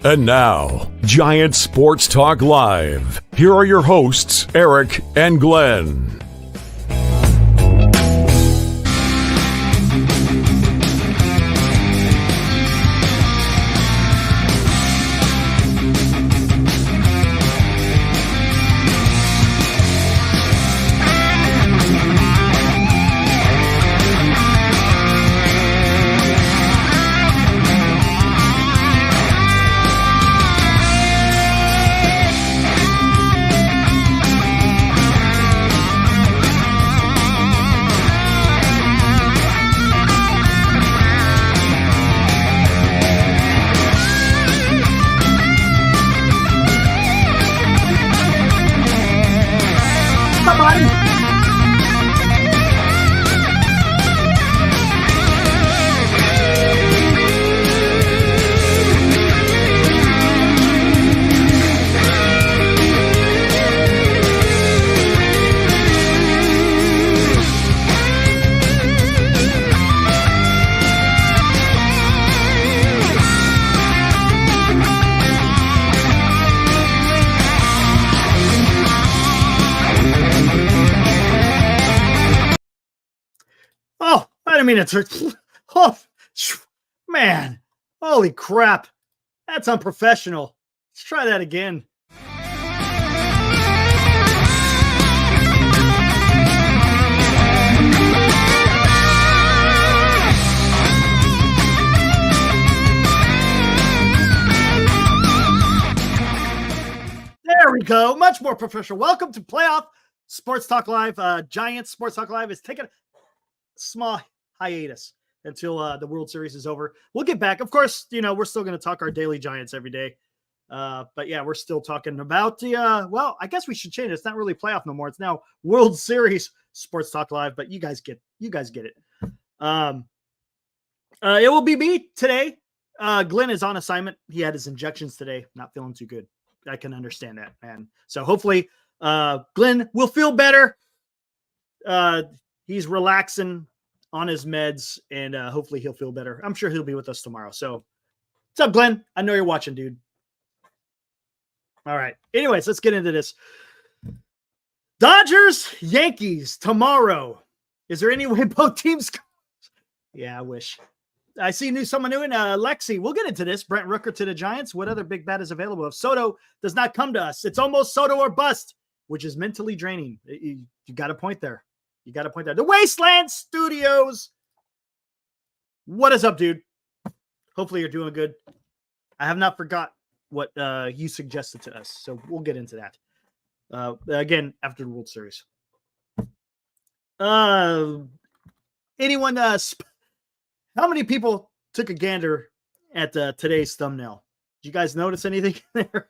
And now, Giant Sports Talk Live. Here are your hosts, Eric and Glenn. Oh, man. Holy crap. That's unprofessional. Let's try that again. There we go. Much more professional. Welcome to Playoff Sports Talk Live. Giants Sports Talk Live is taking a small hiatus until the World Series is over. We'll get back. Of course, we're still going to talk our daily Giants every day. But yeah, we're still talking about the, I guess we should change it. It's not really playoff no more. It's now World Series Sports Talk Live, but you guys get it. It will be me today. Glenn is on assignment. He had his injections today. Not feeling too good. I can understand that, man. So hopefully Glenn will feel better. He's relaxing on his meds, and hopefully he'll feel better. I'm sure he'll be with us tomorrow. So what's up, Glenn? I know you're watching, dude. All right. Anyways, let's get into this. Dodgers, Yankees tomorrow. Is there any way both teams? Yeah, I wish. I see someone new in Lexi. We'll get into this. Brent Rooker to the Giants. What other big bat is available? If Soto does not come to us, it's almost Soto or bust, which is mentally draining. You got a point there. The Wasteland Studios. What is up, dude? Hopefully you're doing good. I have not forgot what you suggested to us, so we'll get into that. Again, after the World Series. Anyone, how many people took a gander at today's thumbnail? Did you guys notice anything there?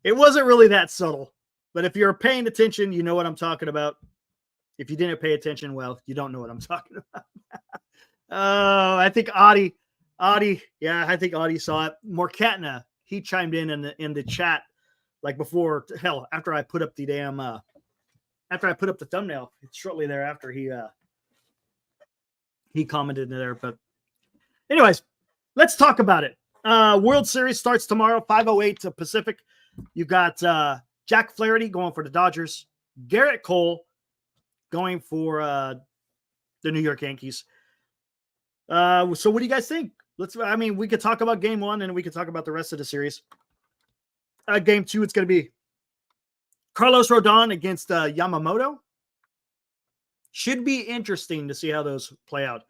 It wasn't really that subtle. But if you're paying attention, you know what I'm talking about. If you didn't pay attention, well, you don't know what I'm talking about. I think Audie, I think Audie saw it. Morkatna, he chimed in the chat like before. Hell, after I put up the thumbnail, shortly thereafter he commented there. But anyways, let's talk about it. World Series starts tomorrow, 5:08 to Pacific. You got Jack Flaherty going for the Dodgers. Garrett Cole going for the New York Yankees. So what do you guys think? We could talk about game one and we could talk about the rest of the series. Game two, it's going to be Carlos Rodon against Yamamoto. Should be interesting to see how those play out.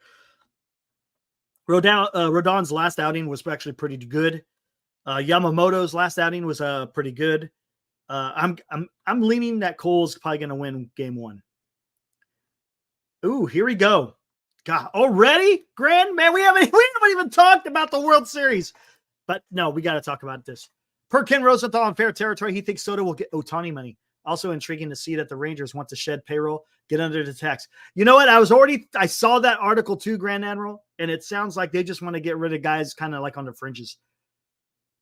Rodon's last outing was actually pretty good. Yamamoto's last outing was pretty good. I'm leaning that Cole's probably going to win game one. Ooh, here we go. God, already, Grand man, we haven't even talked about the World Series, but no, we got to talk about this. Per Ken Rosenthal in fair territory, he thinks Soto will get Ohtani money. Also intriguing to see that the Rangers want to shed payroll, get under the tax. You know what? I saw that article too, Grand Admiral, and it sounds like they just want to get rid of guys kind of like on the fringes.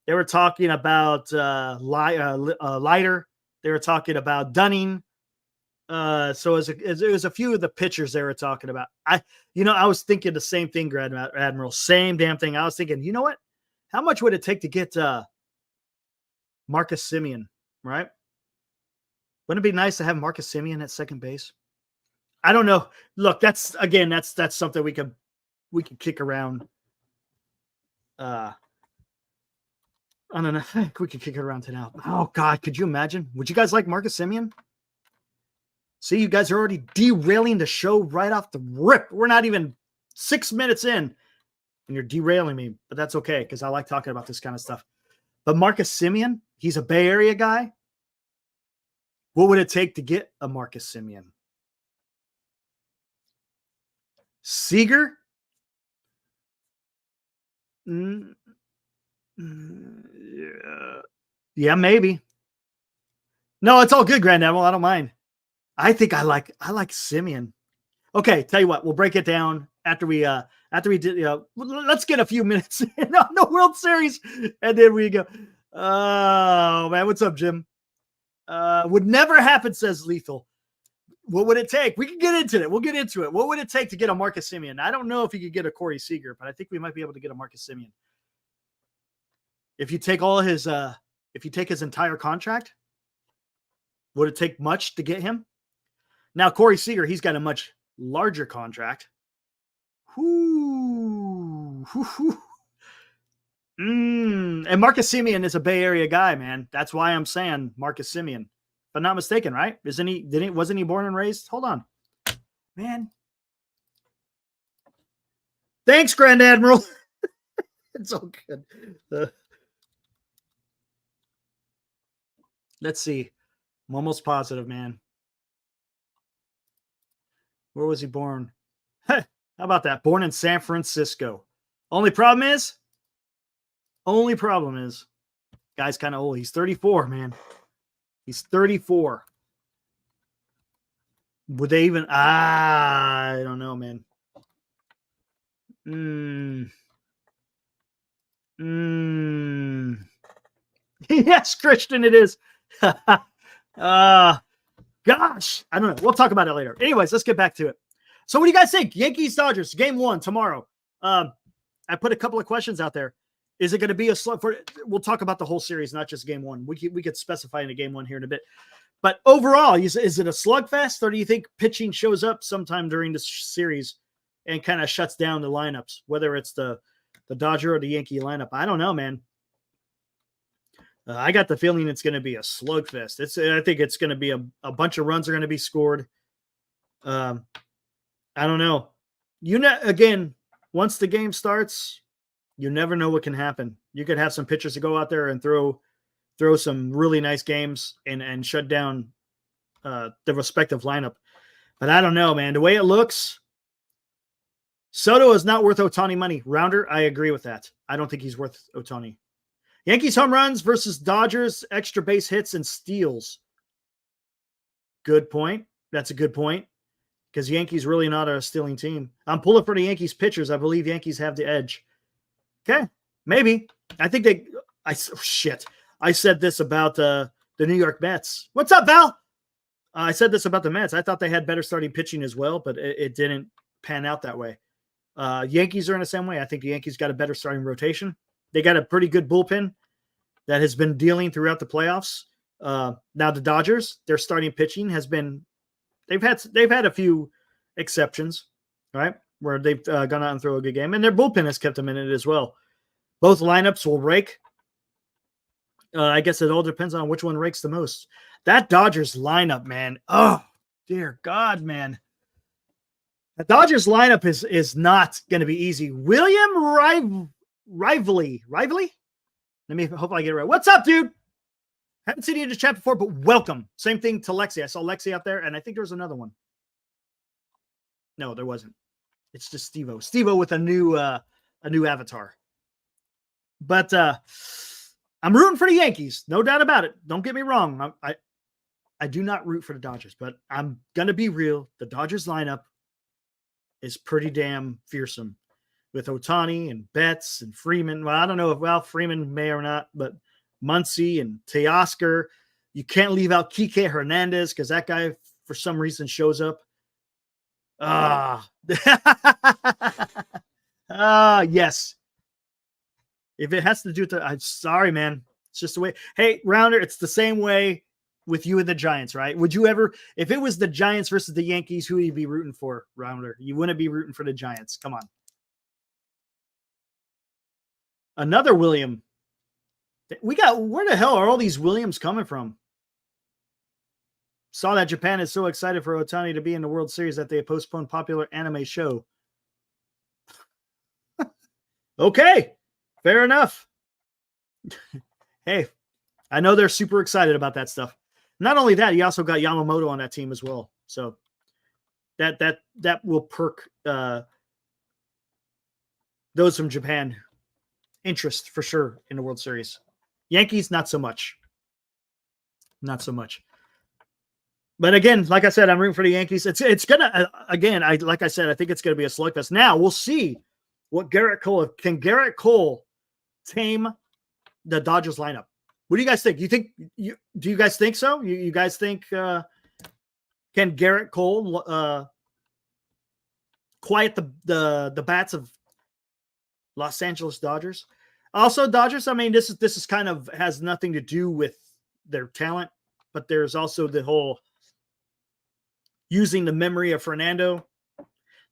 They were talking about Leiter. They were talking about Dunning. So it was a few of the pitchers they were talking about. I was thinking the same thing, Grand Admiral. Same damn thing. I was thinking, you know what? How much would it take to get Marcus Semien, right? Wouldn't it be nice to have Marcus Semien at second base? I don't know. Look, that's something we could kick around. I don't know. I think we could kick it around to now. Oh God, could you imagine? Would you guys like Marcus Semien? See, you guys are already derailing the show right off the rip. We're not even 6 minutes in, and you're derailing me, but that's okay because I like talking about this kind of stuff. But Marcus Semien, he's a Bay Area guy. What would it take to get a Marcus Semien? Seager? Yeah, maybe. No, it's all good, Grand Admiral. I don't mind. I think I like Semien. Okay, tell you what, we'll break it down after we did. Let's get a few minutes in on the World Series, and then we go. Oh man, what's up, Jim? Would never happen, says Lethal. What would it take? We can get into it. We'll get into it. What would it take to get a Marcus Semien? I don't know if you could get a Corey Seager, but I think we might be able to get a Marcus Semien. If you take his entire contract, would it take much to get him? Now, Corey Seager, he's got a much larger contract. And Marcus Semien is a Bay Area guy, man. That's why I'm saying Marcus Semien. If I'm not mistaken, right? Wasn't he born and raised? Hold on. Man. Thanks, Grand Admiral. It's all good. Let's see. I'm almost positive, man. Where was he born? How about that? Born in San Francisco. Only problem is, guy's kind of old. He's 34, man. He's 34. Would they even? I don't know, man. Yes, Christian, it is. Gosh, I don't know. We'll talk about it later. Anyways, let's get back to it. So what do you guys think? Yankees Dodgers game 1 tomorrow. I put a couple of questions out there. Is it going to be a slug? We'll talk about the whole series, not just game 1. We could specify in a game 1 here in a bit. But overall, is it a slugfest, or do you think pitching shows up sometime during this series and kind of shuts down the lineups, whether it's the Dodger or the Yankee lineup? I don't know, man. I got the feeling it's going to be a slugfest. I think it's going to be a bunch of runs are going to be scored. I don't know. Again, once the game starts, you never know what can happen. You could have some pitchers to go out there and throw some really nice games and shut down the respective lineup. But I don't know, man. The way it looks, Soto is not worth Ohtani money. Rounder, I agree with that. I don't think he's worth Ohtani. Yankees home runs versus Dodgers extra base hits and steals. Good point. That's a good point. Because Yankees really not a stealing team. I'm pulling for the Yankees pitchers. I believe Yankees have the edge. Okay, maybe. I think I said this about the New York Mets. What's up, Val? I said this about the Mets. I thought they had better starting pitching as well, but it didn't pan out that way. Yankees are in the same way. I think the Yankees got a better starting rotation. They got a pretty good bullpen that has been dealing throughout the playoffs. Now the Dodgers, their starting pitching has been they've had a few exceptions, right? Where they've gone out and throw a good game, and their bullpen has kept them in it as well. Both lineups will rake. I guess it all depends on which one rakes the most. That Dodgers lineup, man. Oh, dear God, man. The Dodgers lineup is not going to be easy. William Rively. Let me hope I get it right. What's up, dude? Haven't seen you in the chat before, but welcome. Same thing to Lexi. I saw Lexi out there, and I think there was another one. No, there wasn't. It's just Steve-O. Steve-O with a new avatar. But I'm rooting for the Yankees, no doubt about it. Don't get me wrong. I do not root for the Dodgers, but I'm gonna be real. The Dodgers lineup is pretty damn fearsome with Ohtani and Betts and Freeman. Well, I don't know if Freeman may or not, but Muncy and Teoscar. You can't leave out Kike Hernandez because that guy for some reason shows up. Yes. If it has to do with I'm sorry, man. It's just the way. Hey, Rounder, it's the same way with you and the Giants, right? Would you ever, if it was the Giants versus the Yankees, who would you be rooting for, Rounder? You wouldn't be rooting for the Giants. Come on. Another William. Where the hell are all these Williams coming from? Saw that Japan is so excited for Ohtani to be in the World Series that they postponed popular anime show. Okay, fair enough. Hey, I know they're super excited about that stuff. Not only that, you also got Yamamoto on that team as well. So that will perk those from Japan interest for sure in the World Series. Yankees, not so much. Not so much. But again, like I said, I'm rooting for the Yankees. It's gonna again. Like I said, I think it's gonna be a slugfest. Now we'll see what Garrett Cole can. Garrett Cole tame the Dodgers lineup. What do you guys think? Do you guys think so? You guys think can Garrett Cole quiet the bats of Los Angeles Dodgers? Also, Dodgers. I mean, this is kind of has nothing to do with their talent, but there's also the whole using the memory of Fernando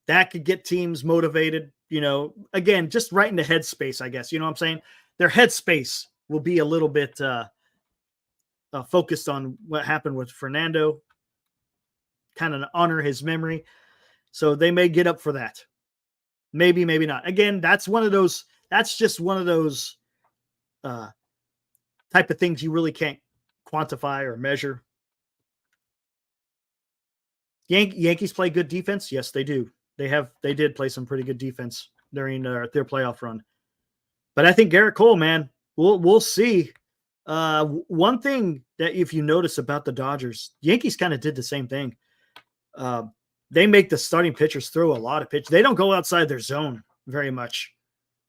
that could get teams motivated. You know, again, just right in the headspace, I guess. You know what I'm saying? Their headspace will be a little bit focused on what happened with Fernando, kind of honor his memory. So they may get up for that. Maybe, maybe not. Again, that's just one of those type of things you really can't quantify or measure. Yankees play good defense. Yes, they do. They did play some pretty good defense during their playoff run. But I think Garrett Cole, man, we'll see. One thing that if you notice about the Dodgers, Yankees kind of did the same thing. They make the starting pitchers throw a lot of pitches. They don't go outside their zone very much.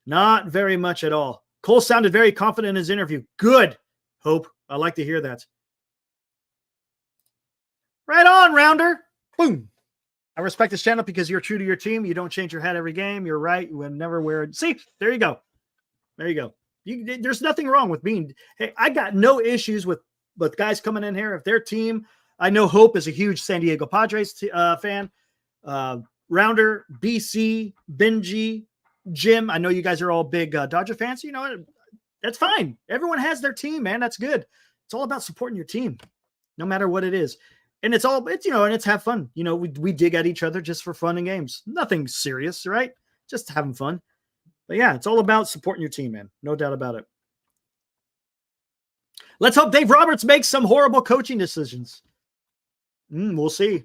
Not very much at all. Cole sounded very confident in his interview. Good, Hope. I like to hear that. Right on, Rounder. Boom. I respect this channel because you're true to your team. You don't change your hat every game. You're right. You would never wear it. See, there you go. There you go. There's nothing wrong with being. Hey, I got no issues with guys coming in here. If their team, I know Hope is a huge San Diego Padres fan. Rounder, BC, Benji, Jim. I know you guys are all big Dodger fans. You know, that's fine. Everyone has their team, man. That's good. It's all about supporting your team, no matter what it is. And it's have fun. You know, we dig at each other just for fun and games. Nothing serious, right? Just having fun. But yeah, it's all about supporting your team, man. No doubt about it. Let's hope Dave Roberts makes some horrible coaching decisions. We'll see.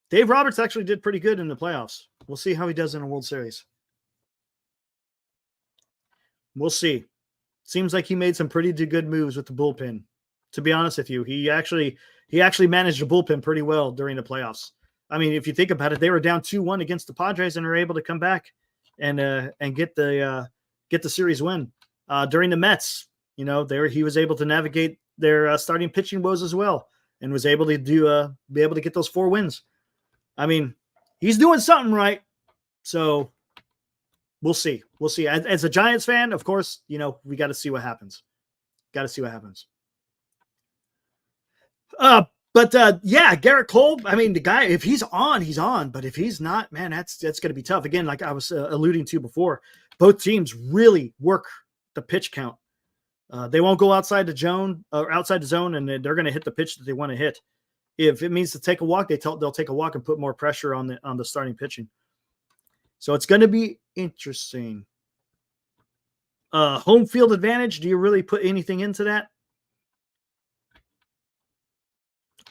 Dave Roberts actually did pretty good in the playoffs. We'll see how he does in a World Series. We'll see. Seems like he made some pretty good moves with the bullpen. To be honest with you, he actually managed the bullpen pretty well during the playoffs. I mean, if you think about it, they were down 2-1 against the Padres and were able to come back and get the series win. During the Mets, you know, he was able to navigate their starting pitching woes as well and was able to be able to get those 4 wins. I mean, he's doing something right. So we'll see. We'll see. As a Giants fan, of course, you know, we got to see what happens. Yeah, Garrett Cole, I mean, the guy, if he's on, he's on. But if he's not, man, that's going to be tough. Again, like I was alluding to before, both teams really work the pitch count. They won't go outside the zone, and they're going to hit the pitch that they want to hit. If it means to take a walk, they'll take a walk and put more pressure on the starting pitching. So it's going to be interesting. Home field advantage, do you really put anything into that?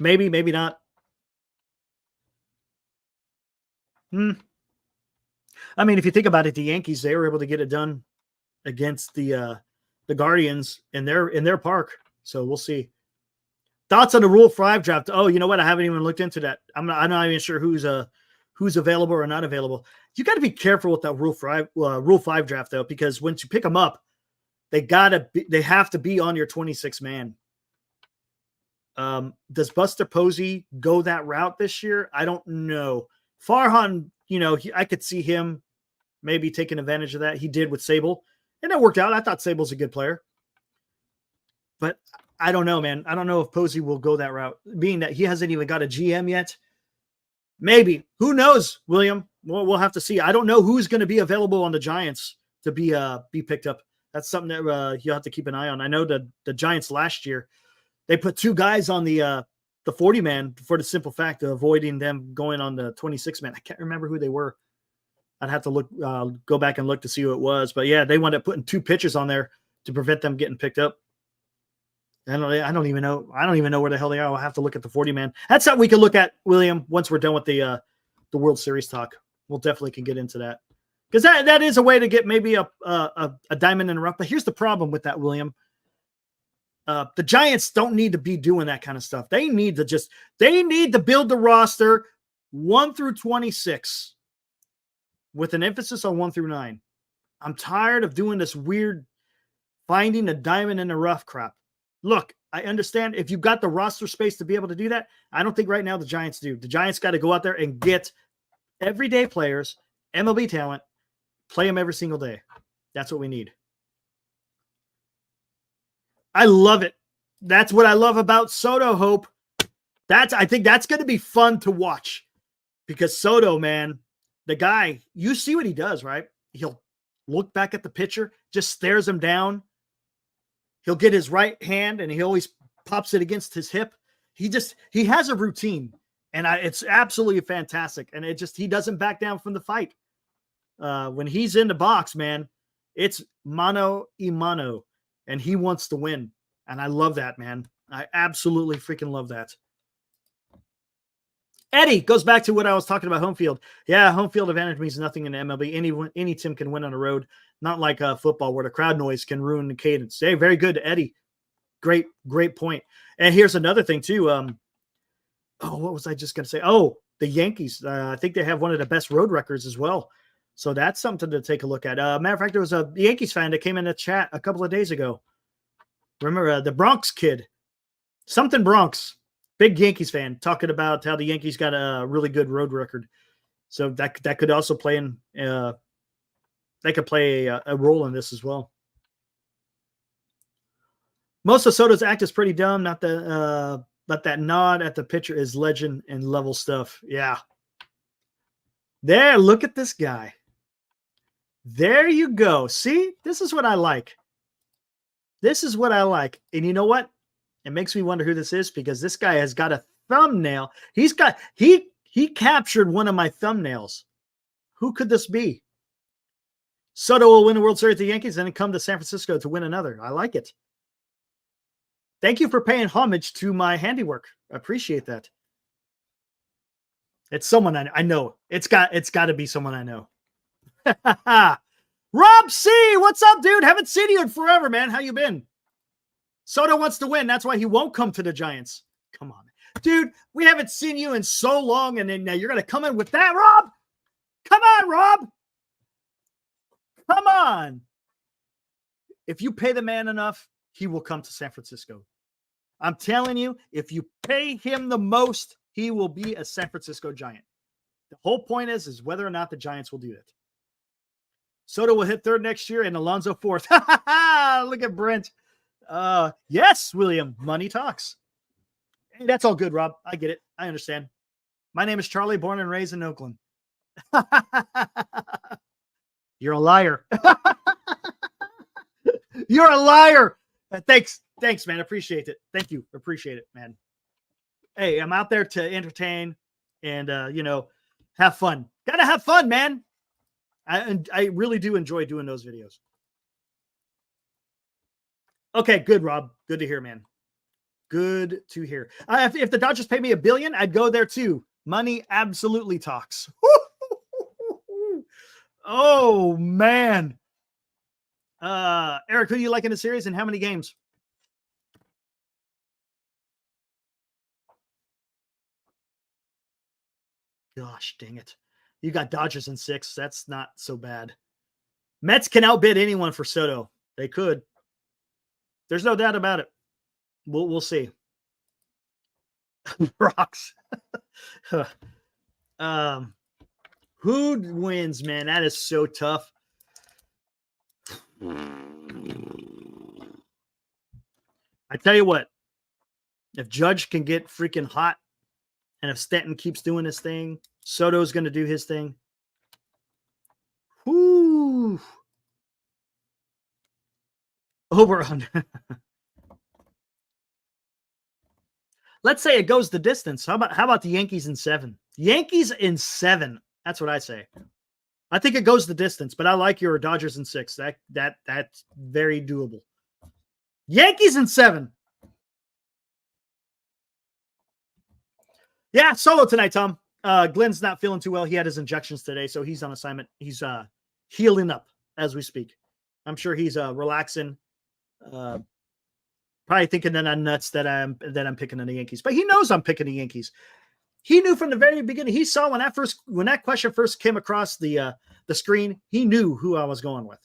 Maybe, maybe not. I mean, if you think about it, the Yankees, they were able to get it done against the Guardians in their park. So we'll see. Thoughts on the Rule 5 draft? Oh, you know what? I haven't even looked into that. I'm not even sure who's available or not available. You got to be careful with that Rule 5 draft though, because once you pick them up, they have to be on your 26 man. Does Buster Posey go that route this year? I don't know. Farhan, I could see him maybe taking advantage of that. He did with Sable, and that worked out. I thought Sable's a good player. But I don't know, man. I don't know if Posey will go that route, being that he hasn't even got a GM yet. Maybe. Who knows, William? We'll have to see. I don't know who's going to be available on the Giants to be picked up. That's something that you'll have to keep an eye on. I know that the Giants last year, they put 2 guys on the 40-man for the simple fact of avoiding them going on the 26-man. I can't remember who they were. I'd have to go back and look to see who it was. But yeah, they wound up putting 2 pitchers on there to prevent them getting picked up. I don't even know. I don't even know where the hell they are. I'll have to look at the 40-man. That's something we can look at, William, once we're done with the World Series talk. We'll definitely can get into that. Because that is a way to get maybe a diamond in the rough. But here's the problem with that, William. The Giants don't need to be doing that kind of stuff. They need to build the roster 1 through 26 with an emphasis on 1 through 9. I'm tired of doing this weird finding a diamond in the rough crap. Look, I understand if you've got the roster space to be able to do that. I don't think right now the Giants do. The Giants got to go out there and get everyday players, MLB talent, play them every single day. That's what we need. I love it. That's what I love about Soto, Hope. I think that's going to be fun to watch because Soto, man, the guy, you see what he does, right? He'll look back at the pitcher, just stares him down. He'll get his right hand and he always pops it against his hip. He has a routine and it's absolutely fantastic. And he doesn't back down from the fight. When he's in the box, man, it's mano y mano and he wants to win. And I love that, man. I absolutely freaking love that. Eddie goes back to what I was talking about home field. Yeah, home field advantage means nothing in MLB. Any team can win on the road, not like football where the crowd noise can ruin the cadence. Hey, very good, Eddie. Great point. And here's another thing too. What was I just going to say? Oh, the Yankees. I think they have one of the best road records as well. So that's something to take a look at. Matter of fact, there was a Yankees fan that came in the chat a couple of days ago. Remember the Bronx kid, something Bronx. Big Yankees fan talking about how the Yankees got a really good road record. So that could also play in, they could play a role in this as well. Most of Soto's act is pretty dumb. But that nod at the pitcher is legend and level stuff. Yeah. There, look at this guy. There you go. See, this is what I like. This is what I like. And you know what? It makes me wonder who this is because this guy has got a thumbnail. He captured one of my thumbnails. Who could this be? Soto will win the World Series with the Yankees and then come to San Francisco to win another. I like it. Thank you for paying homage to my handiwork. I appreciate that. It's someone I know. It's got to be someone I know. Rob C, what's up, dude? Haven't seen you in forever, man. How you been? Soto wants to win. That's why he won't come to the Giants. Come on, dude. We haven't seen you in so long, and then now you're going to come in with that, Rob? Come on, Rob. Come on. If you pay the man enough, he will come to San Francisco. I'm telling you, if you pay him the most, he will be a San Francisco Giant. The whole point is whether or not the Giants will do it. Soto will hit third next year and Alonso fourth. Look at Brent. Yes, William. Money talks. Hey, that's all good, Rob. I get it. I understand. My name is Charlie, born and raised in Oakland. You're a liar. You're a liar. Thanks, man. Appreciate it. Thank you. Appreciate it, man. Hey, I'm out there to entertain and, have fun. Gotta have fun, man. I really do enjoy doing those videos. Okay, good, Rob. Good to hear, man. Good to hear. If the Dodgers pay me $1 billion, I'd go there too. Money absolutely talks. Oh, man. Eric, who do you like in the series and how many games? Gosh, dang it. You got Dodgers in 6. That's not so bad. Mets can outbid anyone for Soto. They could. There's no doubt about it. We'll see. Rocks. Who wins, man? That is so tough. I tell you what, if Judge can get freaking hot, and if Stanton keeps doing his thing, Soto's going to do his thing. Whoo! Over under. Let's say it goes the distance. How about the Yankees in 7? Yankees in 7. That's what I say. I think it goes the distance, but I like your Dodgers in 6. That's very doable. Yankees in 7. Yeah, solo tonight, Tom. Glenn's not feeling too well. He had his injections today, so he's on assignment. He's healing up as we speak. I'm sure he's relaxing. Probably thinking that I'm nuts that I'm picking on the Yankees, but he knows I'm picking the Yankees. He knew from the very beginning. He saw when that question first came across the screen. He knew who I was going with.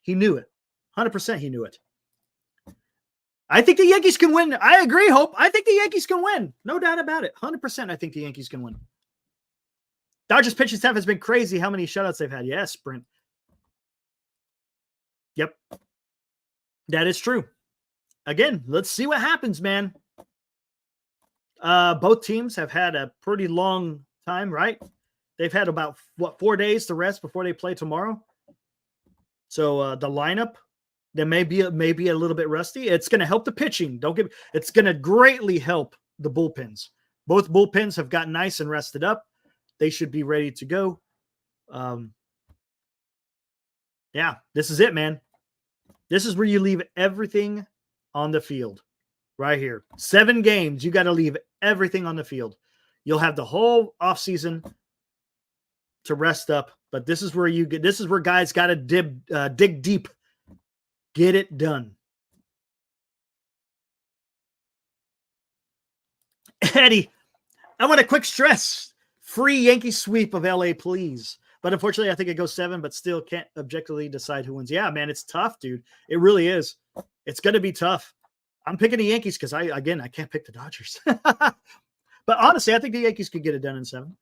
He knew it, 100%. He knew it. I think the Yankees can win. I agree, Hope. I think the Yankees can win. No doubt about it. 100%. I think the Yankees can win. Dodgers pitching staff has been crazy. How many shutouts they've had? Yes, Brent. Yep, that is true. Again, let's see what happens, man. Both teams have had a pretty long time, right? They've had about 4 days to rest before they play tomorrow. So the lineup, they may be a little bit rusty. It's going to help the pitching. It's going to greatly help the bullpens. Both bullpens have gotten nice and rested up. They should be ready to go. Yeah, this is it, man. This is where you leave everything on the field. Right here. 7 games, you got to leave everything on the field. You'll have the whole offseason to rest up, but this is where guys got to dig deep. Get it done. Eddie, I want a quick stress. Free Yankee sweep of LA, please. But unfortunately, I think it goes 7, but still can't objectively decide who wins. Yeah, man, it's tough, dude. It really is. It's going to be tough. I'm picking the Yankees because I can't pick the Dodgers. But honestly, I think the Yankees could get it done in 7.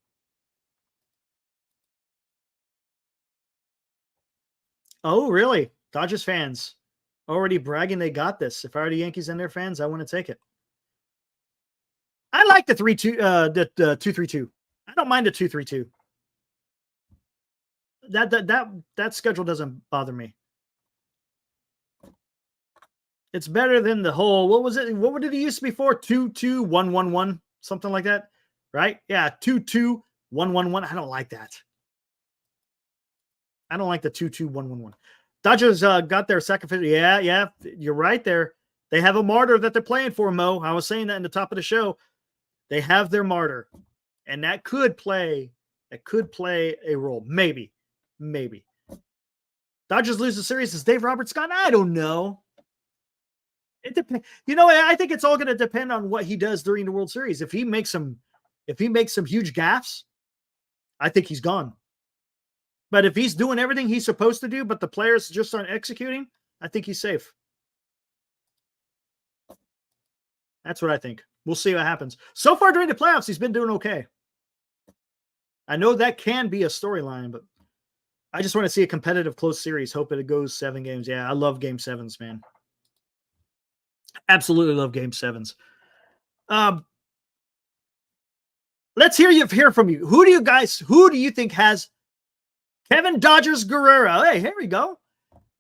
Oh, really? Dodgers fans already bragging they got this. If I were the Yankees and their fans, I want to take it. I like the 3-2, the 2-3-2. I don't mind the 2-3-2. That schedule doesn't bother me. It's better than the whole, what was it? What did it used to be before? 2-2-1-1-1, something like that, right? Yeah, 2-2-1-1-1. I don't like that. I don't like the 2-2-1-1-1. Dodgers got their sacrifice. Yeah, you're right there. They have a martyr that they're playing for, Mo. I was saying that in the top of the show. They have their martyr, and that could play a role. Maybe. Dodgers lose the series. Is Dave Roberts gone? I don't know. It depends. I think it's all going to depend on what he does during the World Series. If he makes some huge gaffes, I think he's gone. But if he's doing everything he's supposed to do, but the players just aren't executing, I think he's safe. That's what I think. We'll see what happens. So far during the playoffs, he's been doing okay. I know that can be a storyline, but I just want to see a competitive close series. Hope it goes 7 games. Yeah, I love game 7s, man. Absolutely love game 7s. Let's hear from you. Who do you think has Kevin Dodgers Guerrero? Hey, here we go.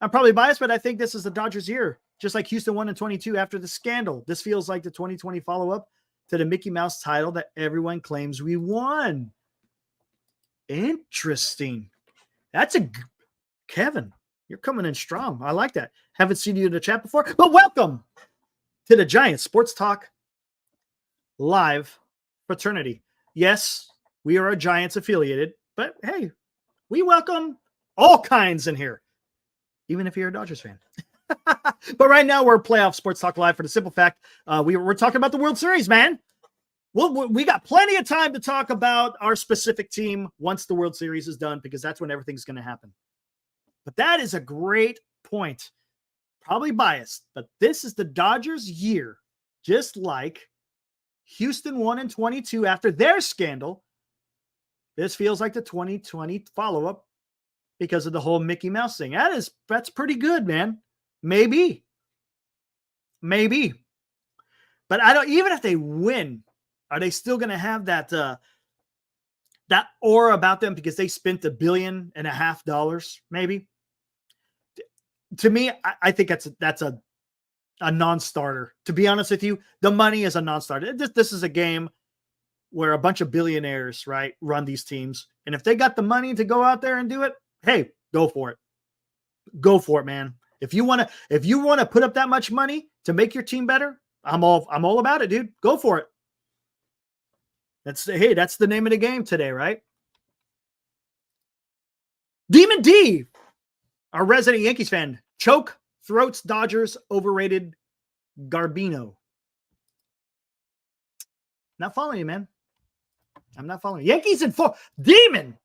I'm probably biased, but I think this is the Dodgers year. Just like Houston won in 22 after the scandal. This feels like the 2020 follow-up to the Mickey Mouse title that everyone claims we won. Interesting. Kevin, you're coming in strong. I like that. Haven't seen you in the chat before, but welcome to the Giants Sports Talk Live Fraternity. Yes, we are a Giants affiliated, but hey, we welcome all kinds in here, even if you're a Dodgers fan. But right now we're playoff Sports Talk Live for the simple fact we're talking about the World Series, man. We got plenty of time to talk about our specific team once the World Series is done, because that's when everything's going to happen. But that is a great point. Probably biased, but this is the Dodgers year, just like Houston won in 22 after their scandal. This feels like the 2020 follow-up because of the whole Mickey Mouse thing. That's pretty good, man. Maybe. But I don't, even if they win, are they still going to have that that aura about them because they spent $1.5 billion, maybe? To me, I think that's a non-starter. To be honest with you, the money is a non-starter. This is a game where a bunch of billionaires, right, run these teams. And if they got the money to go out there and do it, hey, go for it. Go for it, man. If you want to put up that much money to make your team better, I'm all about it, dude. Go for it. That's the name of the game today, right? Demon D, our resident Yankees fan, choke throats Dodgers overrated Garbino. Not following you, man. I'm not following you. Yankees in 4. Demon.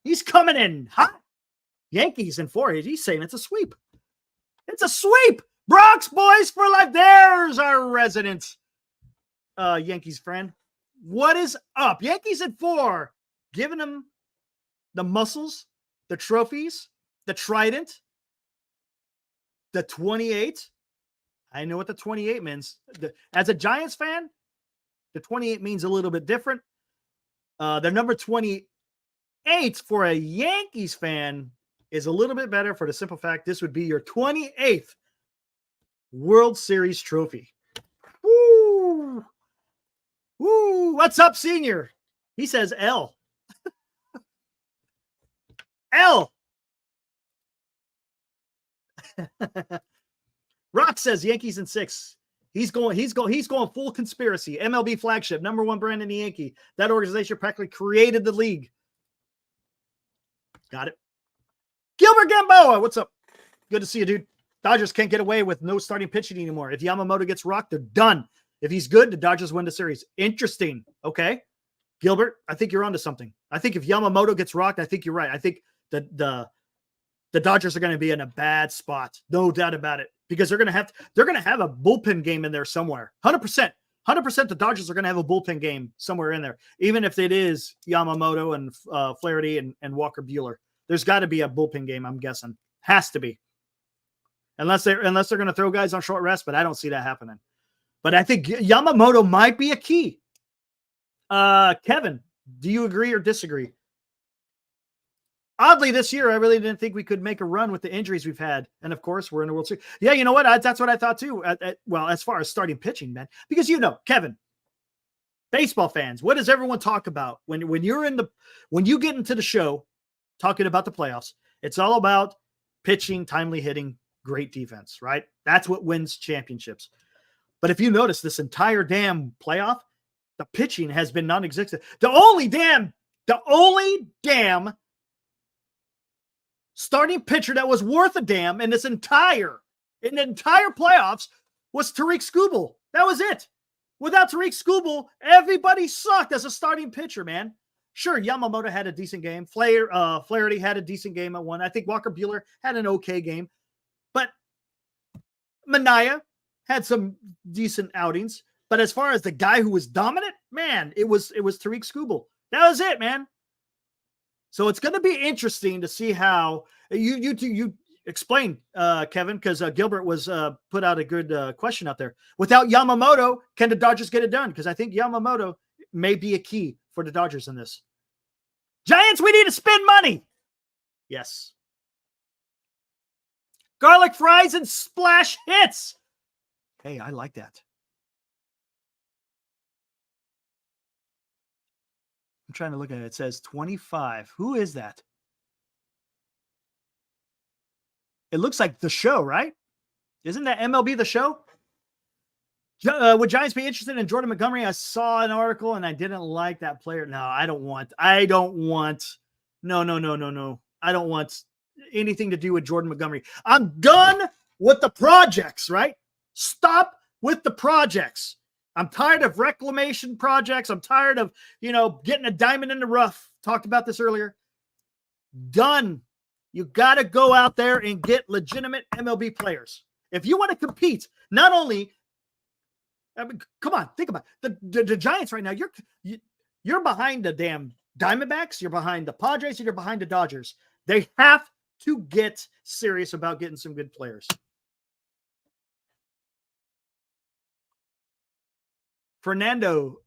He's coming in hot. Yankees in 4. He's saying it's a sweep. It's a sweep. Bronx boys for life. There's our resident Yankees friend. What is up? Yankees in 4. Giving them the muscles, the trophies, the trident, the 28. I know what the 28 means. As a Giants fan, the 28 means a little bit different. The number 28 for a Yankees fan is a little bit better for the simple fact this would be your 28th World Series trophy. Woo! Woo! What's up, senior? He says L. L. Rock says Yankees in 6. He's going full conspiracy. MLB flagship, number 1 brand in the Yankee. That organization practically created the league. Got it. Gilbert Gamboa, what's up? Good to see you, dude. Dodgers can't get away with no starting pitching anymore. If Yamamoto gets rocked, they're done. If he's good, the Dodgers win the series. Interesting. Okay. Gilbert, I think you're onto something. I think if Yamamoto gets rocked, I think you're right. I think that the Dodgers are going to be in a bad spot. No doubt about it. Because they're going to have a bullpen game in there somewhere. 100%. 100% the Dodgers are going to have a bullpen game somewhere in there. Even if it is Yamamoto and Flaherty and Walker Buehler. There's got to be a bullpen game, I'm guessing. Has to be. Unless they're going to throw guys on short rest, but I don't see that happening. But I think Yamamoto might be a key. Kevin, do you agree or disagree? Oddly, this year, I really didn't think we could make a run with the injuries we've had. And, of course, we're in the World Series. Yeah, you know what? That's what I thought, too. Well, as far as starting pitching, man. Because, Kevin, baseball fans, what does everyone talk about? When you get into the show talking about the playoffs, it's all about pitching, timely hitting, great defense, right? That's what wins championships. But if you notice this entire damn playoff, the pitching has been non-existent. The only damn starting pitcher that was worth a damn in the entire playoffs was Tariq Skubal. That was it. Without Tariq Skubal, everybody sucked as a starting pitcher, man. Sure, Yamamoto had a decent game. Flaherty had a decent game at one. I think Walker Buehler had an okay game. But Manaea had some decent outings. But as far as the guy who was dominant, man, it was Tariq Skubal. That was it, man. So it's going to be interesting to see how you explain, Kevin, because Gilbert was put out a good question out there. Without Yamamoto, can the Dodgers get it done? Because I think Yamamoto may be a key for the Dodgers in this. Giants, we need to spend money. Yes. Garlic fries and splash hits. Hey, I like that. I'm trying to look at it. It says 25. Who is that? It looks like The Show, right? Isn't that MLB The Show? Would Giants be interested in Jordan Montgomery? I saw an article and I didn't like that player. No, I don't want. No. I don't want anything to do with Jordan Montgomery. I'm done with the projects, right? Stop with the projects. I'm tired of reclamation projects. I'm tired of, getting a diamond in the rough. Talked about this earlier. Done. You got to go out there and get legitimate MLB players. If you want to compete, not only I mean, come on, think about it. The Giants right now. You're behind the damn Diamondbacks. You're behind the Padres. And you're behind the Dodgers. They have to get serious about getting some good players. Fernando,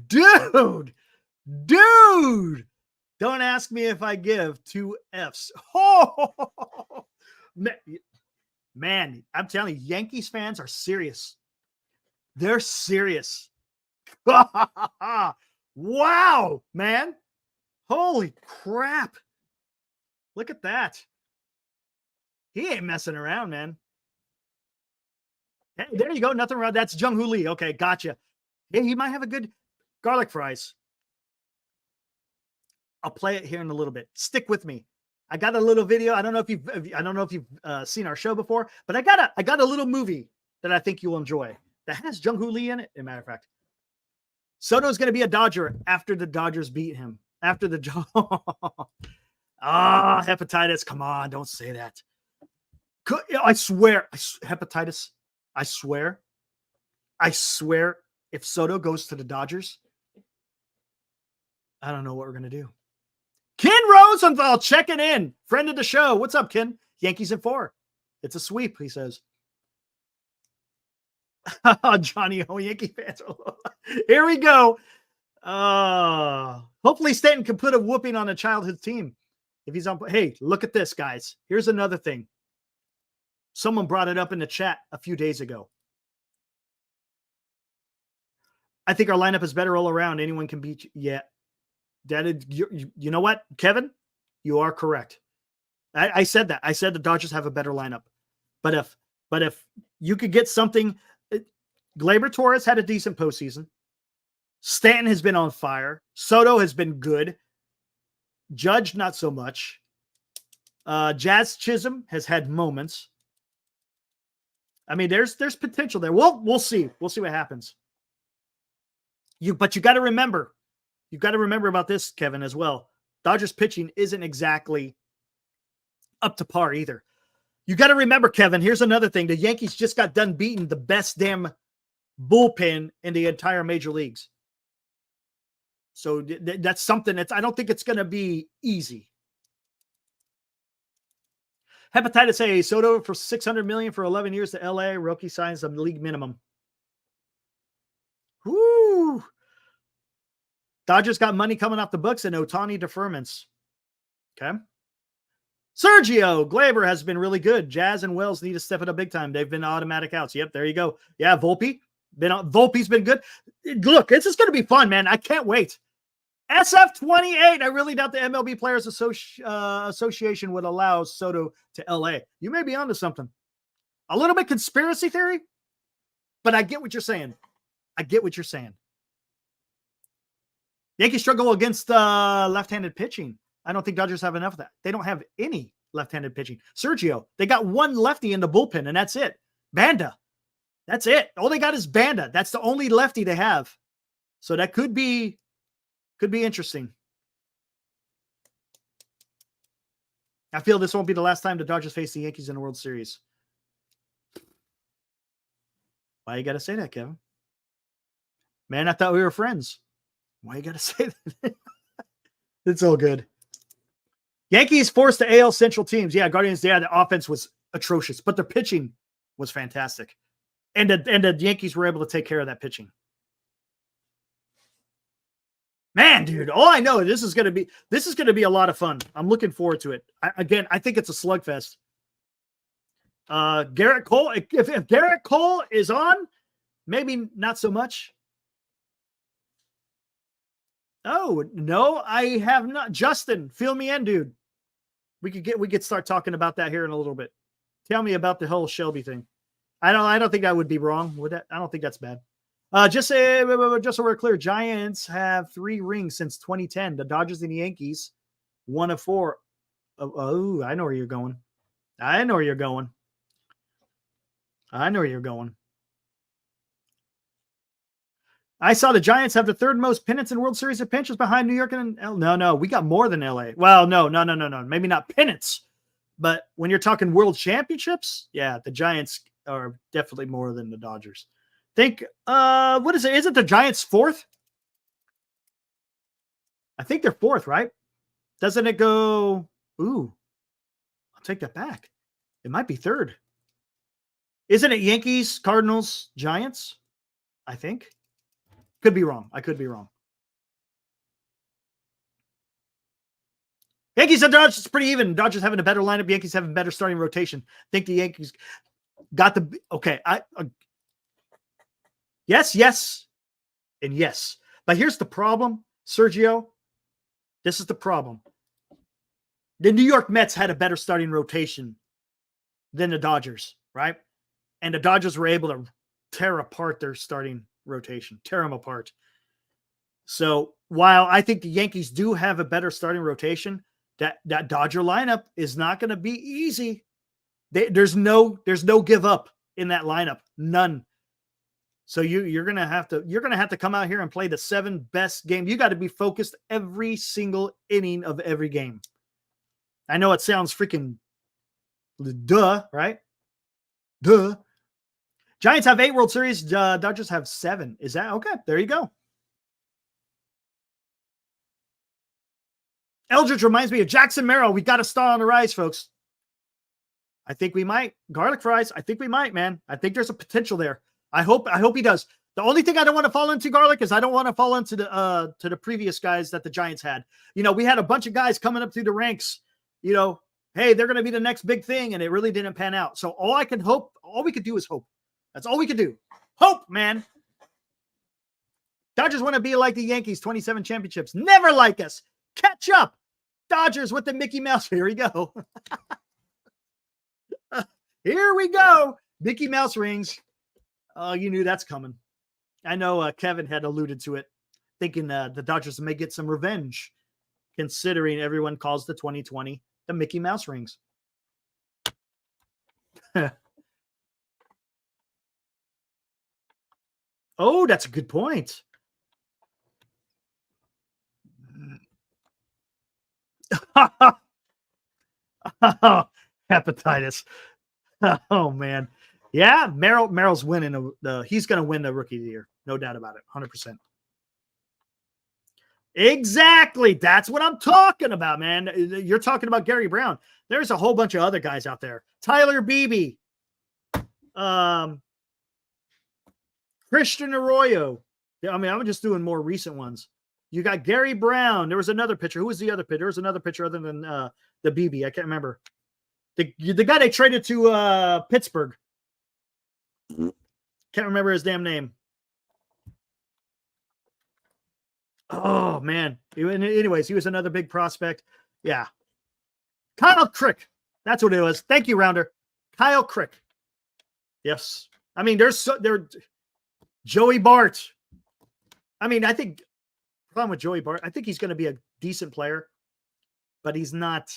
dude, don't ask me if I give 2 Fs. Man, I'm telling you, Yankees fans are serious. They're serious. Wow, man. Holy crap. Look at that. He ain't messing around, man. Hey, there you go. Nothing wrong. That's Jung-Hoo Lee. Okay, gotcha. Hey, he might have a good garlic fries. I'll play it here in a little bit. Stick with me. I got a little video. I don't know if you've seen our show before, but I got a little movie that I think you'll enjoy that has Jung-Hoo Lee in it. As a matter of fact, Soto's going to be a Dodger after the Dodgers beat him. After the hepatitis. Come on, don't say that. I swear, hepatitis. I swear, if Soto goes to the Dodgers, I don't know what we're going to do. Ken Rosenthal checking in. Friend of the show. What's up, Ken? Yankees in 4. It's a sweep, he says. Johnny O, Yankee fans. Here we go. Hopefully Stanton can put a whooping on a childhood team. If he's on. Hey, look at this, guys. Here's another thing. Someone brought it up in the chat a few days ago. I think our lineup is better all around. Anyone can beat you. Yeah. You know what, Kevin? You are correct. I said that. I said the Dodgers have a better lineup. But if you could get something, Gleyber Torres had a decent postseason. Stanton has been on fire. Soto has been good. Judge, not so much. Jazz Chisholm has had moments. I mean, there's potential there. We'll see. We'll see what happens. But you got to remember. You've got to remember about this, Kevin, as well. Dodgers pitching isn't exactly up to par either. You got to remember, Kevin, here's another thing. The Yankees just got done beating the best damn bullpen in the entire major leagues. So that's something I don't think it's going to be easy. Hepatitis A, Soto for $600 million for 11 years to LA. Rookie signs the league minimum. Whoo! Dodgers got money coming off the books and Ohtani deferments. Okay. Sergio Gleyber has been really good. Jazz and Wells need to step it up big time. They've been automatic outs. Yep, there you go. Yeah, Volpe's been good. Look, this is going to be fun, man. I can't wait. SF28. I really doubt the MLB Players Association would allow Soto to LA. You may be onto something. A little bit conspiracy theory, but I get what you're saying. Yankees struggle against left-handed pitching. I don't think Dodgers have enough of that. They don't have any left-handed pitching. Sergio, they got one lefty in the bullpen, and that's it. Banda. That's it. All they got is Banda. That's the only lefty they have. So that could be interesting. I feel this won't be the last time the Dodgers face the Yankees in the World Series. Why you got to say that, Kevin? Man, I thought we were friends. Why you got to say that? It's all good. Yankees forced the AL Central teams. Yeah, Guardians, yeah, the offense was atrocious, but their pitching was fantastic. And the Yankees were able to take care of that pitching. Man, dude, all I know this is going to be a lot of fun. I'm looking forward to it. I think it's a slugfest. Garrett Cole, if Garrett Cole is on, maybe not so much. Oh, no, I have not. Justin, fill me in, dude. We could start talking about that here in a little bit. Tell me about the whole Shelby thing. I don't think that would be wrong. Would that? I don't think that's bad. Just so we're clear, Giants have 3 rings since 2010. The Dodgers and the Yankees, 1 of 4. Oh, I know where you're going. I saw the Giants have the 3rd most pennants in World Series appearances behind New York and no, we got more than LA. Well, no, maybe not pennants, but when you're talking world championships, yeah, the Giants or definitely more than the Dodgers. Think, what is it? Isn't the Giants fourth? I think they're fourth, right? Doesn't it go? Ooh, I'll take that back. It might be third. Isn't it Yankees, Cardinals, Giants? I think. Could be wrong. I could be wrong. Yankees and Dodgers is pretty even. Dodgers having a better lineup. Yankees having better starting rotation. Think the Yankees got the okay. Yes, and yes. But here's the problem, Sergio. This is the problem. The New York Mets had a better starting rotation than the Dodgers, right? And the Dodgers were able to tear apart their starting rotation, tear them apart. So while I think the Yankees do have a better starting rotation, that Dodger lineup is not going to be easy. There's no give up in that lineup, none. So you're gonna have to come out here and play the 7 best games. You got to be focused every single inning of every game. I know it sounds freaking duh, right? Duh. Giants have 8 World Series. Dodgers have 7. Is that okay? There you go. Eldridge reminds me of Jackson Merrill. We got a star on the rise, folks. I think we might. Garlic fries. I think we might, man. I think there's a potential there. I hope he does. The only thing I don't want to fall into, Garlic, is I don't want to fall into the previous guys that the Giants had. You know, we had a bunch of guys coming up through the ranks, you know, hey, they're going to be the next big thing, and it really didn't pan out. So all we could do is hope. That's all we could do. Hope, man. Dodgers want to be like the Yankees, 27 championships. Never like us. Catch up. Dodgers with the Mickey Mouse. Here we go. Here we go. Mickey Mouse rings. Oh, you knew that's coming. I know Kevin had alluded to it, thinking the Dodgers may get some revenge, considering everyone calls the 2020 the Mickey Mouse rings. Oh, that's a good point. Hepatitis. Oh, man. Yeah, Merrill's winning. He's going to win the Rookie of the Year. No doubt about it. 100%. Exactly. That's what I'm talking about, man. You're talking about Gary Brown. There's a whole bunch of other guys out there. Tyler Beebe. Christian Arroyo. I mean, I'm just doing more recent ones. You got Gary Brown. There was another pitcher. Who was the other pitcher? There was another pitcher other than the Beebe. I can't remember. The guy they traded to Pittsburgh. Can't remember his damn name. Oh, man. Anyways, he was another big prospect. Yeah. Kyle Crick. That's what it was. Thank you, Rounder. Kyle Crick. Yes. I mean, there's Joey Bart. I mean, I think the problem with Joey Bart, I think he's going to be a decent player, but he's not.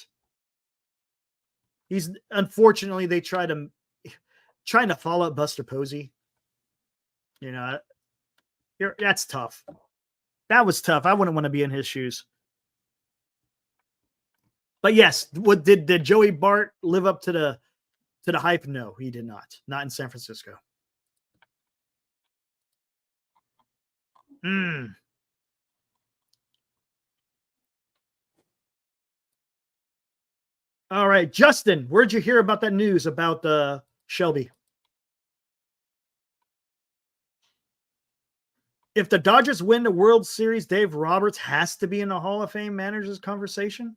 He's unfortunately they trying to follow up Buster Posey. You know, that's tough. That was tough. I wouldn't want to be in his shoes. But yes, what did Joey Bart live up to the hype? No, he did not. Not in San Francisco. All right, Justin, where'd you hear about that news about Shelby? If the Dodgers win the World Series, Dave Roberts has to be in the Hall of Fame managers conversation.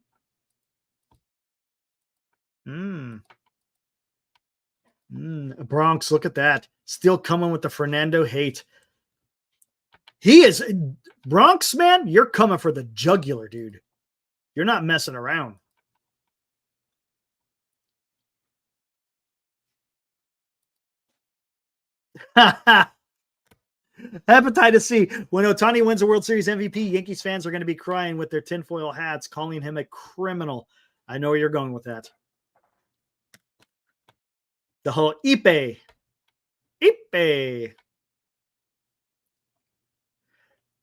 Bronx, look at that. Still coming with the Fernando hate. He is Bronx, man. You're coming for the jugular, dude. You're not messing around. Hepatitis C. When Ohtani wins the World Series MVP, Yankees fans are going to be crying with their tinfoil hats, calling him a criminal. I know where you're going with that. The whole Ipe.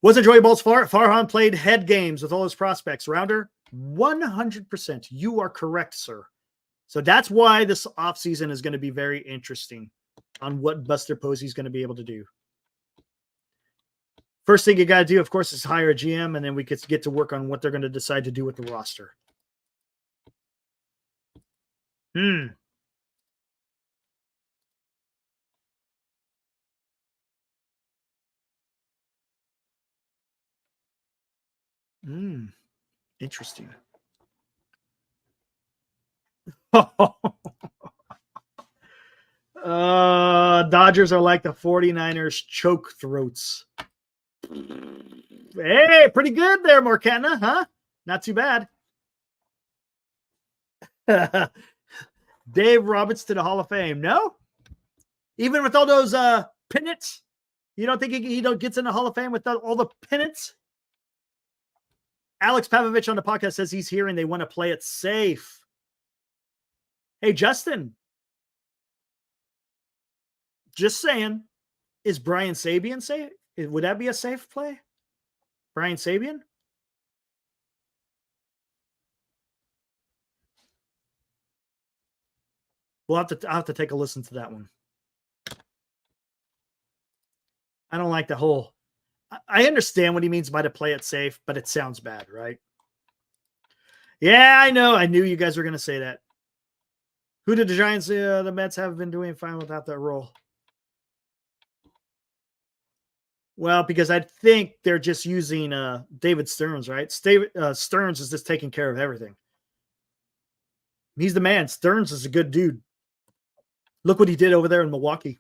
Wasn't Joey Bolt's Farhan played head games with all his prospects? Rounder, 100%. You are correct, sir. So that's why this offseason is going to be very interesting. on what Buster Posey's going to be able to do. First thing you got to do, of course, is hire a GM, and then we could get to work on what they're going to decide to do with the roster. Interesting. Dodgers are like the 49ers choke throats. Hey, pretty good there, Morcana, huh? Not too bad. Dave Roberts to the Hall of Fame. No? Even with all those pennants? You don't think he gets in the Hall of Fame with all the pennants? Alex Pavovich on the podcast says he's here and they want to play it safe. Hey, Justin. Just saying, is Brian Sabean safe? Would that be a safe play? Brian Sabean? I'll have to take a listen to that one. I don't like the whole. I understand what he means by to play it safe, but it sounds bad, right? Yeah, I know. I knew you guys were going to say that. Who did the Giants, the Mets have been doing fine without that role? Well, because I think they're just using David Stearns, right? Stearns is just taking care of everything. He's the man. Stearns is a good dude. Look what he did over there in Milwaukee.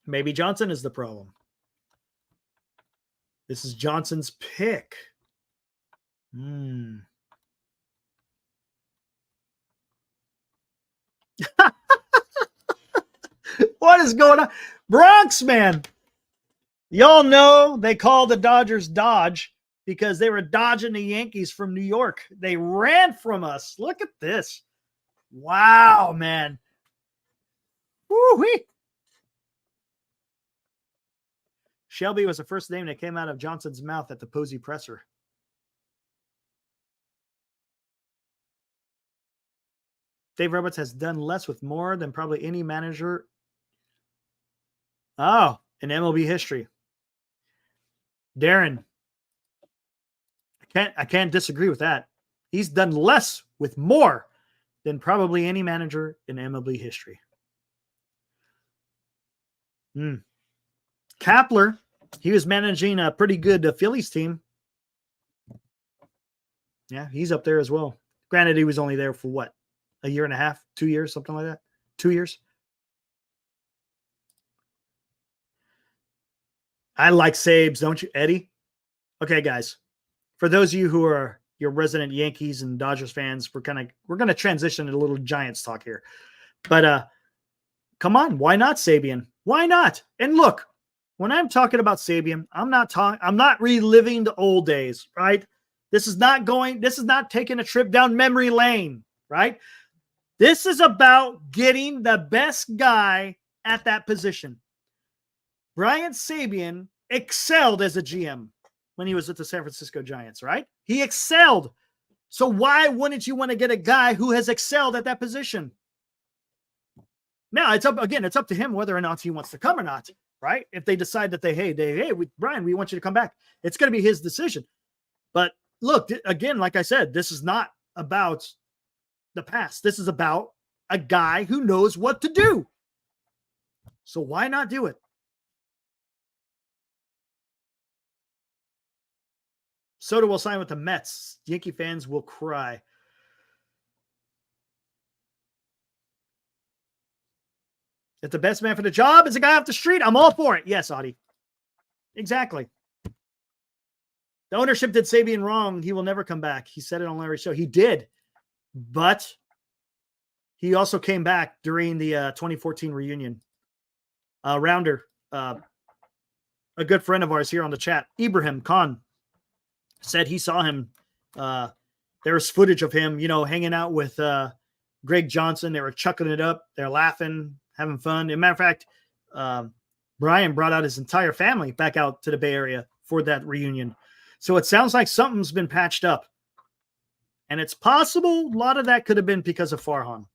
Maybe Johnson is the problem. This is Johnson's pick. What is going on? Bronx, man. Y'all know they call the Dodgers Dodge because they were dodging the Yankees from New York. They ran from us. Look at this. Wow, man. Woo-wee. Shelby was the first name that came out of Johnson's mouth at the Posey presser. Dave Roberts has done less with more than probably any manager. Oh, in MLB history. Darren. I can't disagree with that. He's done less with more than probably any manager in MLB history. Kapler, he was managing a pretty good Phillies team. Yeah, he's up there as well. Granted, he was only there for what? A year and a half, 2 years, something like that. 2 years. I like Sabes, don't you, Eddie? Okay, guys. For those of you who are your resident Yankees and Dodgers fans, we're going to transition to a little Giants talk here. But come on, why not Sabean? Why not? And look, when I'm talking about Sabean, I'm not reliving the old days, right? This is not taking a trip down memory lane, right? This is about getting the best guy at that position. Brian Sabean excelled as a GM when he was at the San Francisco Giants, right? He excelled. So why wouldn't you want to get a guy who has excelled at that position? Now, it's up to him whether or not he wants to come or not, right? If they decide that Brian, we want you to come back. It's going to be his decision. But look, again, like I said, this is not about the past. This is about a guy who knows what to do. So why not do it? Soto will sign with the Mets. Yankee fans will cry. If the best man for the job is a guy off the street, I'm all for it. Yes, Audie. Exactly. The ownership did Sabean wrong. He will never come back. He said it on Larry's show. He did. But he also came back during the 2014 reunion. Rounder, a good friend of ours here on the chat, Ibrahim Khan, said he saw him. There was footage of him, hanging out with Greg Johnson. They were chucking it up. They're laughing, having fun. As a matter of fact, Brian brought out his entire family back out to the Bay Area for that reunion. So it sounds like something's been patched up. And it's possible a lot of that could have been because of Farhan.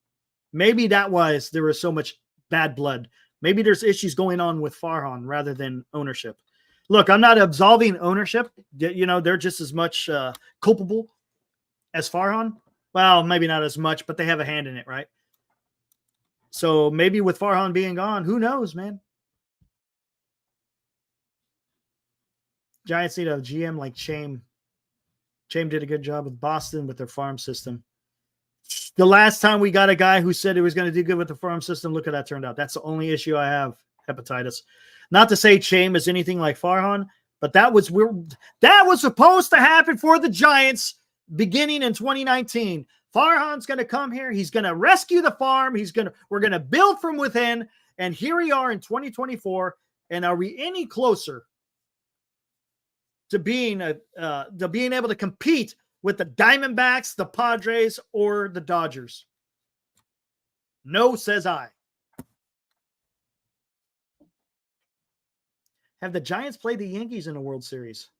Maybe that was there was so much bad blood. Maybe there's issues going on with Farhan rather than ownership. Look, I'm not absolving ownership. You know, they're just as much culpable as Farhan. Well, maybe not as much, but they have a hand in it, right? So maybe with Farhan being gone, who knows, man? Giants need a GM like Chaim. Chaim did a good job with Boston with their farm system. The last time we got a guy who said he was going to do good with the farm system, look how that turned out. That's the only issue I have, hepatitis. Not to say Chaim is anything like Farhan, but that was supposed to happen for the Giants beginning in 2019. Farhan's going to come here. He's going to rescue the farm. We're going to build from within. And here we are in 2024. And are we any closer to being able to compete with the Diamondbacks, the Padres, or the Dodgers? No, says I. Have the Giants played the Yankees in a World Series?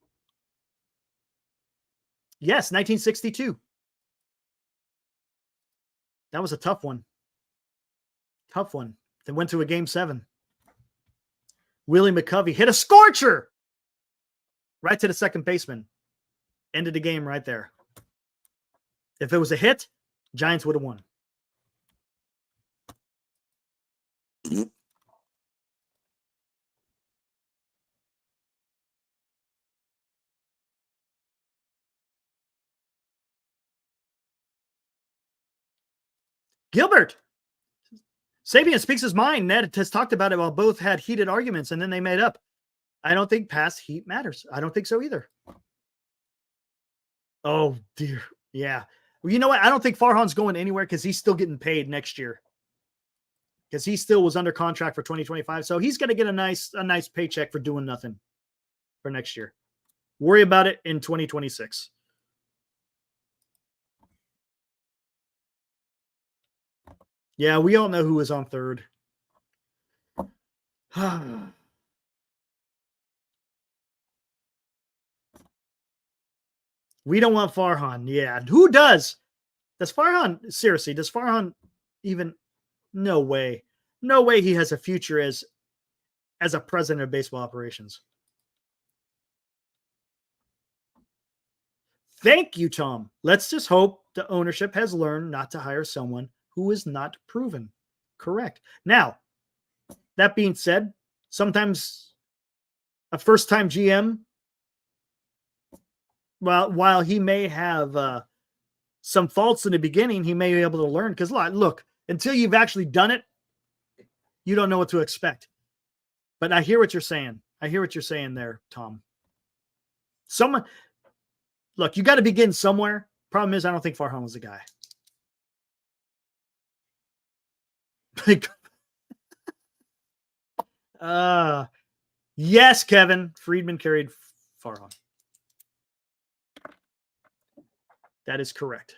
Yes, 1962. That was a tough one. Tough one. They went to a Game 7. Willie McCovey hit a scorcher right to the second baseman. Ended the game right there. If it was a hit, Giants would have won. Gilbert. Sabian speaks his mind. Ned has talked about it while both had heated arguments and then they made up. I don't think past heat matters. I don't think so either. Oh, dear. Yeah. Well, you know what? I don't think Farhan's going anywhere because he's still getting paid next year. Because he still was under contract for 2025. So he's going to get a nice paycheck for doing nothing for next year. Worry about it in 2026. Yeah, we all know who was on third. We don't want Farhan. Yeah. Who does? Does Farhan even? No way. No way he has a future as a president of baseball operations. Thank you, Tom. Let's just hope the ownership has learned not to hire someone who is not proven correct. Now, that being said, sometimes a first-time GM, while he may have some faults in the beginning, he may be able to learn. Because look, until you've actually done it, you don't know what to expect. But I hear what you're saying. I hear what you're saying there, Tom. Look, you got to begin somewhere. Problem is, I don't think Farhan was the guy. Yes, Kevin. Friedman carried Farhan. That is correct.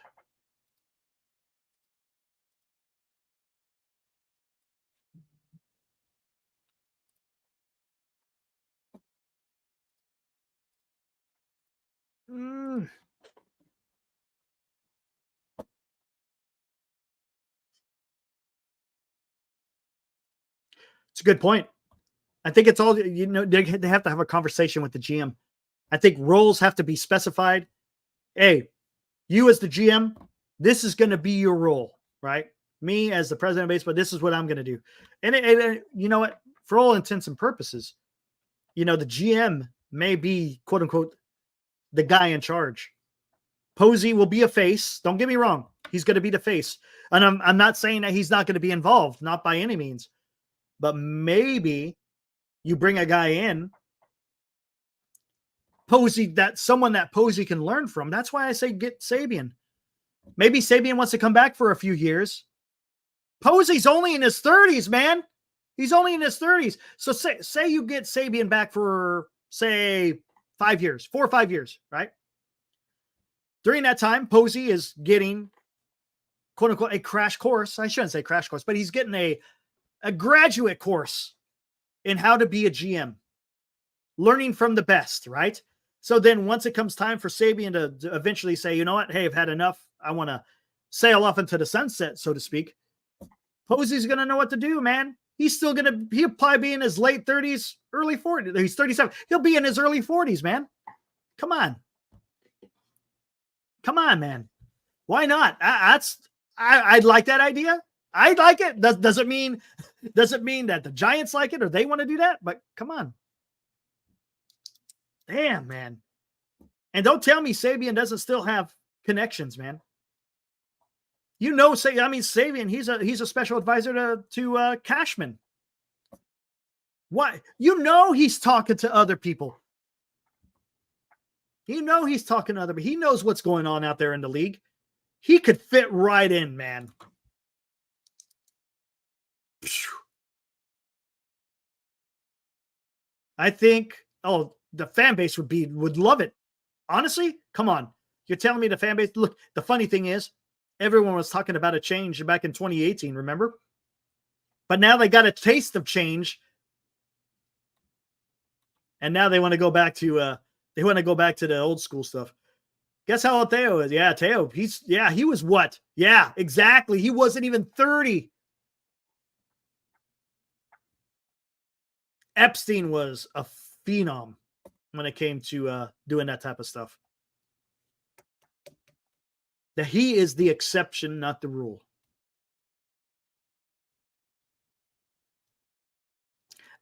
It's a good point. I think it's all, they have to have a conversation with the GM. I think roles have to be specified. Hey, you as the GM, this is going to be your role, right? Me as the president of baseball, this is what I'm going to do. And you know what? For all intents and purposes, the GM may be, quote unquote, the guy in charge. Posey will be a face. Don't get me wrong. He's going to be the face. And I'm not saying that he's not going to be involved, not by any means. But maybe you bring a guy in, Posey, someone that Posey can learn from. That's why I say get Sabian. Maybe Sabian wants to come back for a few years. Posey's only in his 30s, man. He's only in his 30s. So say you get Sabian back for, say, 5 years, 4 or 5 years, right? During that time, Posey is getting, quote unquote, a crash course. I shouldn't say crash course, but he's getting a graduate course in how to be a GM, learning from the best, right? So then once it comes time for Sabian to eventually say, you know what, hey, I've had enough. I want to sail off into the sunset, so to speak. Posey's going to know what to do, man. He's still going to, he'll probably be in his late 30s, early 40s. He's 37. He'll be in his early 40s, man. Come on. Come on, man. Why not? I'd like that idea. I'd like it. Doesn't mean that the Giants like it or they want to do that, but come on. Damn, man. And don't tell me Sabian doesn't still have connections, man. You know, Sabian, he's a special advisor to Cashman. Why? You know he's talking to other people. You know he's talking to other people. He knows what's going on out there in the league. He could fit right in, man. I think, the fan base would love it. Honestly, come on. You're telling me the fan base, look, the funny thing is, everyone was talking about a change back in 2018, remember? But now they got a taste of change. And now they want to go back to the old school stuff. Guess how old Theo is? Yeah, Theo. He was what? Yeah, exactly. He wasn't even 30. Epstein was a phenom when it came to doing that type of stuff. That he is the exception, not the rule.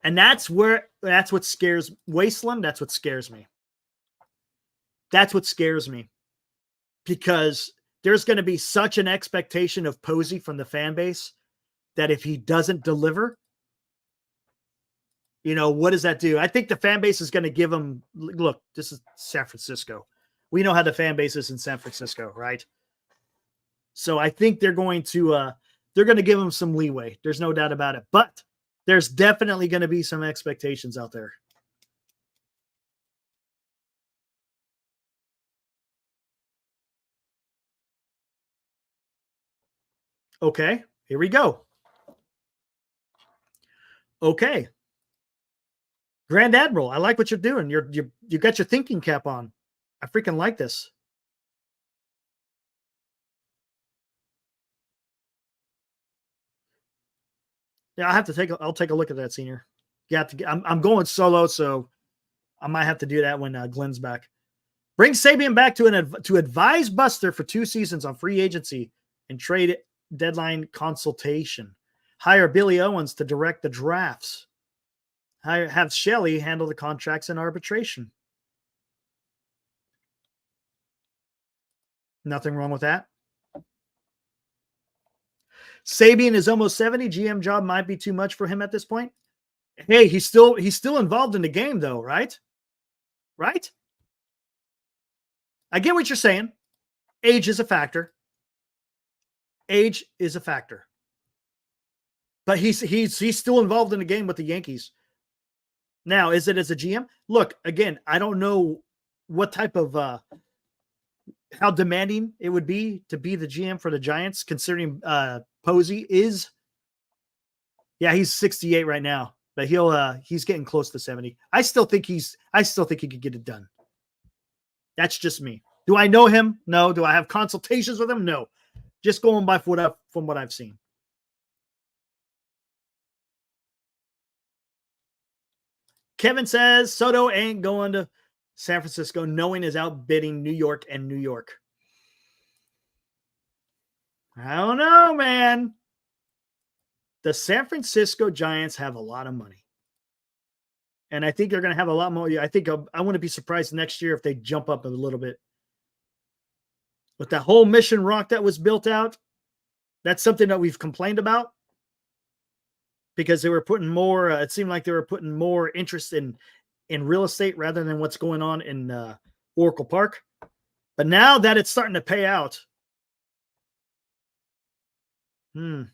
And that's what scares Wasteland. That's what scares me. That's what scares me. Because there's going to be such an expectation of Posey from the fan base that if he doesn't deliver, what does that do? I think the fan base is going to give him, look, this is San Francisco. We know how the fan base is in San Francisco, right? So I think they're going to give him some leeway. There's no doubt about it. But there's definitely going to be some expectations out there. Okay, here we go. Okay. Grand Admiral, I like what you're doing. You got your thinking cap on. I freaking like this. Yeah, I'll take a look at that, Senior. I'm going solo, so I might have to do that when Glenn's back. Bring Sabian back to advise Buster for 2 seasons on free agency and trade deadline consultation. Hire Billy Owens to direct the drafts. Have Shelley handle the contracts and arbitration. Nothing wrong with that. Sabian is almost 70. GM job might be too much for him at this point. Hey, he's still involved in the game, though, right? Right? I get what you're saying. Age is a factor. Age is a factor. But he's still involved in the game with the Yankees. Now, is it as a GM? Look, again, I don't know what type of how demanding it would be to be the GM for the Giants, considering Posey is. Yeah, he's 68 right now, but he's getting close to 70. I still think he could get it done. That's just me. Do I know him? No. Do I have consultations with him? No. Just going by from what I've seen. Kevin says Soto ain't going to San Francisco, knowing is outbidding New York and New York. I don't know, man. The San Francisco Giants have a lot of money. And I think they're going to have a lot more. I think I wouldn't be surprised next year if they jump up a little bit. With that whole Mission Rock that was built out, that's something that we've complained about. Because they were putting more, it seemed like they were putting more interest in real estate rather than what's going on in Oracle Park. But now that it's starting to pay out, I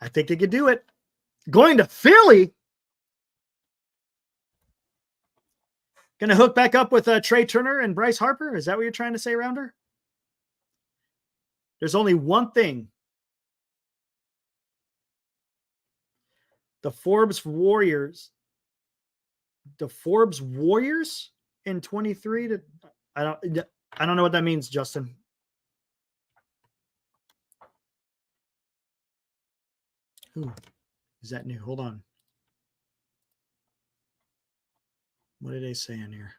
think they could do it. Going to Philly. Going to hook back up with Trey Turner and Bryce Harper. Is that what you're trying to say, Rounder? There's only one thing The Forbes Warriors. The Forbes Warriors in 23 to I don't know what that means, Justin. Ooh, is that new? Hold on. What did they say in here?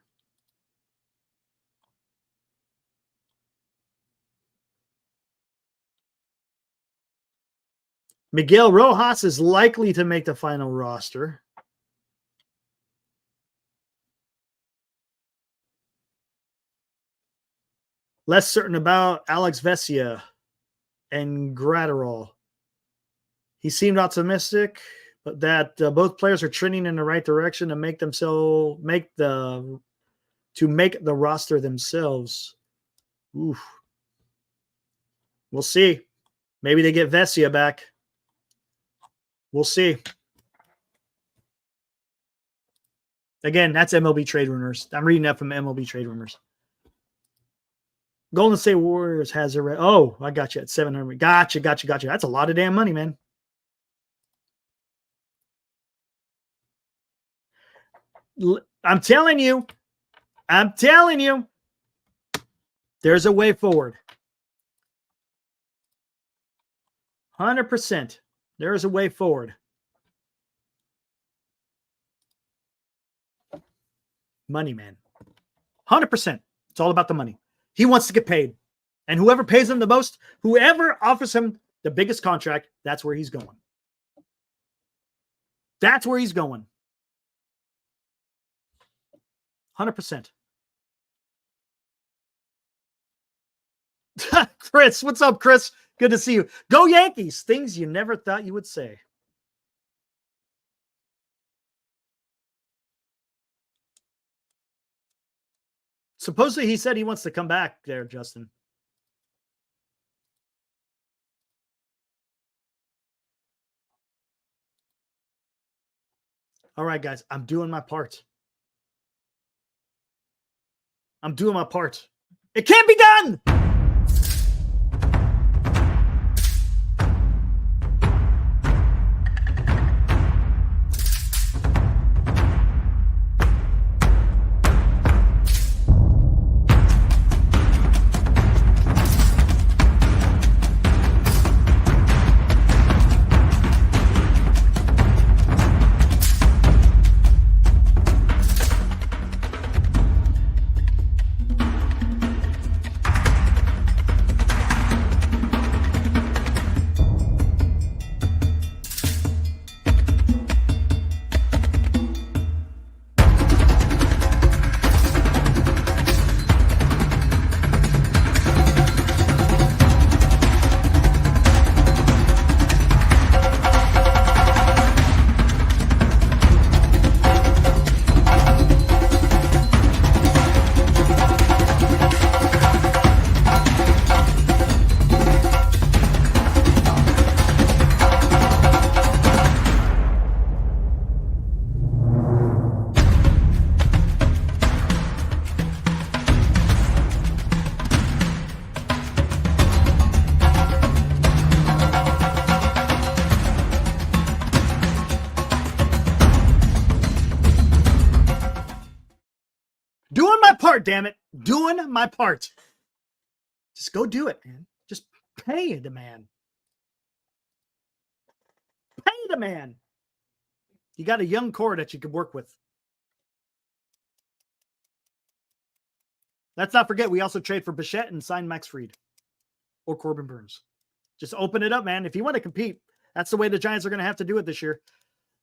Miguel Rojas is likely to make the final roster. Less certain about Alex Vesia and Gratterall. He seemed optimistic, but that both players are trending in the right direction to make the roster themselves. Oof. We'll see. Maybe they get Vesia back. We'll see. Again, that's MLB Trade Rumors. I'm reading that from MLB Trade Rumors. Golden State Warriors has a oh, I got you at 700. Gotcha. That's a lot of damn money, man. I'm telling you. There's a way forward. 100%. There is a way forward. Money, man. 100%. It's all about the money. He wants to get paid. And whoever pays him the most, whoever offers him the biggest contract, that's where he's going. That's where he's going. 100%. Chris, what's up, Chris? Good to see you. Go Yankees. Things you never thought you would say. Supposedly he said he wants to come back there, Justin. All right, guys, I'm doing my part. It can't be done. Damn it. Doing my part. Just go do it, man. Just pay the man. Pay the man. You got a young core that you could work with. Let's not forget, we also trade for Bichette and sign Max Fried or Corbin Burns. Just open it up, man. If you want to compete, that's the way the Giants are going to have to do it this year.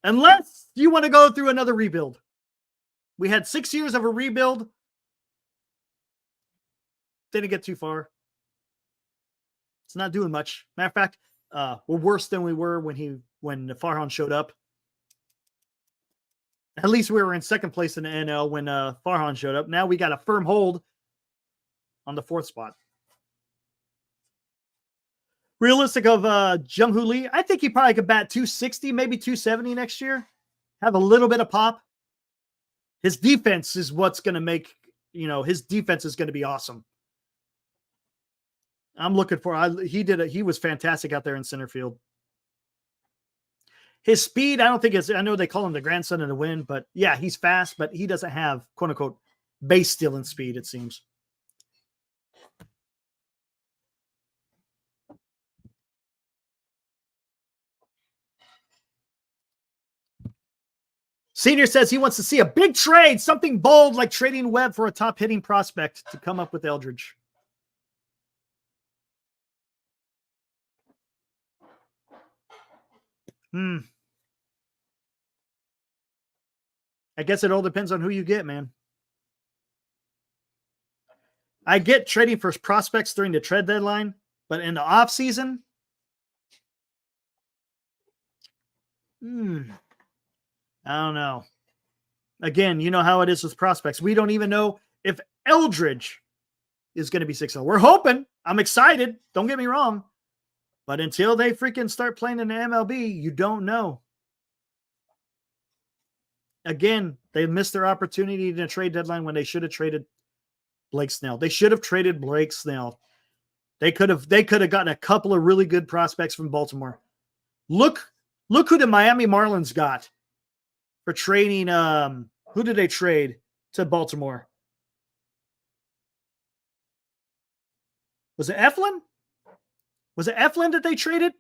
Unless you want to go through another rebuild. We had 6 years of a rebuild. Didn't get too far. It's not doing much. Matter of fact, we're worse than we were when Farhan showed up. At least we were in second place in the NL when Farhan showed up. Now we got a firm hold on the fourth spot. Realistic of Jung-Hoo Lee, I think he probably could bat 260, maybe 270 next year. Have a little bit of pop. His defense is what's going to make, his defense is going to be awesome. I'm looking for, he was fantastic out there in center field. His speed, I don't think it's, I know they call him the grandson of the wind, but yeah, he's fast, but he doesn't have quote unquote base stealing speed, it seems. Senior says he wants to see a big trade, something bold like trading Webb for a top hitting prospect to come up with Eldridge. I guess it all depends on who you get, man. I get trading for prospects during the trade deadline, but in the off season, I don't know. Again, you know how it is with prospects. We don't even know if Eldridge is going to be 6-0. We're hoping. I'm excited. Don't get me wrong. But until they freaking start playing in the MLB, you don't know. Again, they missed their opportunity in the trade deadline when they should have traded Blake Snell. They should have traded Blake Snell. They could have gotten a couple of really good prospects from Baltimore. Look who the Miami Marlins got for trading. Who did they trade to Baltimore? Was it Eflin? Was it Eflin that they traded?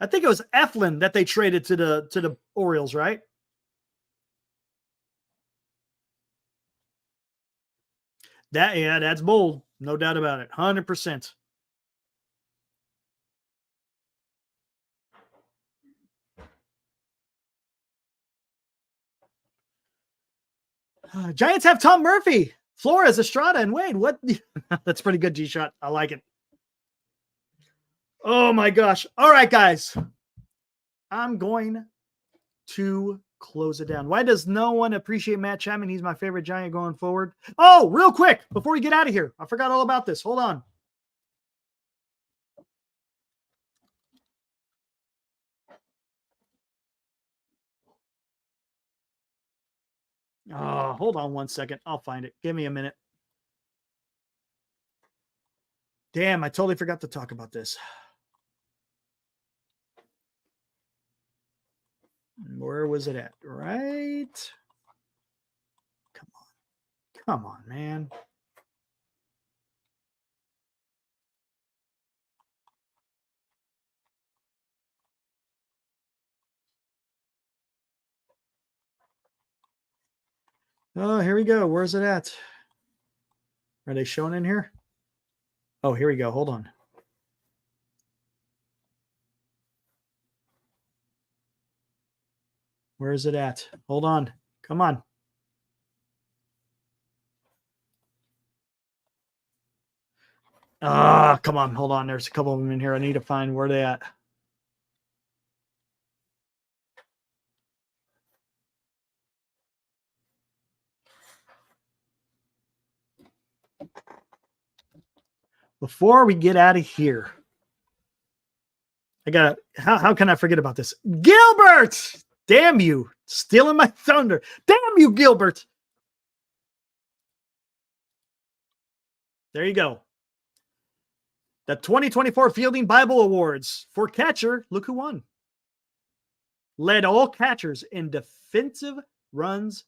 I think it was Eflin that they traded to the Orioles, right? That's bold. No doubt about it. 100%. Giants have Tom Murphy, Flores, Estrada, and Wade. What? That's pretty good, G-Shot. I like it. Oh, my gosh. All right, guys. I'm going to close it down. Why does no one appreciate Matt Chapman? He's my favorite Giant going forward. Oh, real quick, before we get out of here, I forgot all about this. Hold on. Oh, hold on one second. I'll find it. Give me a minute. Damn, I totally forgot to talk about this. Where was it at? Right? Come on. Come on, man. Oh, here we go. Where's it at? Are they shown in here? Oh, here we go. Hold on. Where is it at? Hold on. Come on. Come on. Hold on. There's a couple of them in here. I need to find where they at. Before we get out of here, I gotta, how can I forget about this? Gilbert! Damn you. Stealing my thunder. Damn you, Gilbert. There you go. The 2024 Fielding Bible Awards for catcher. Look who won. Led all catchers in defensive runs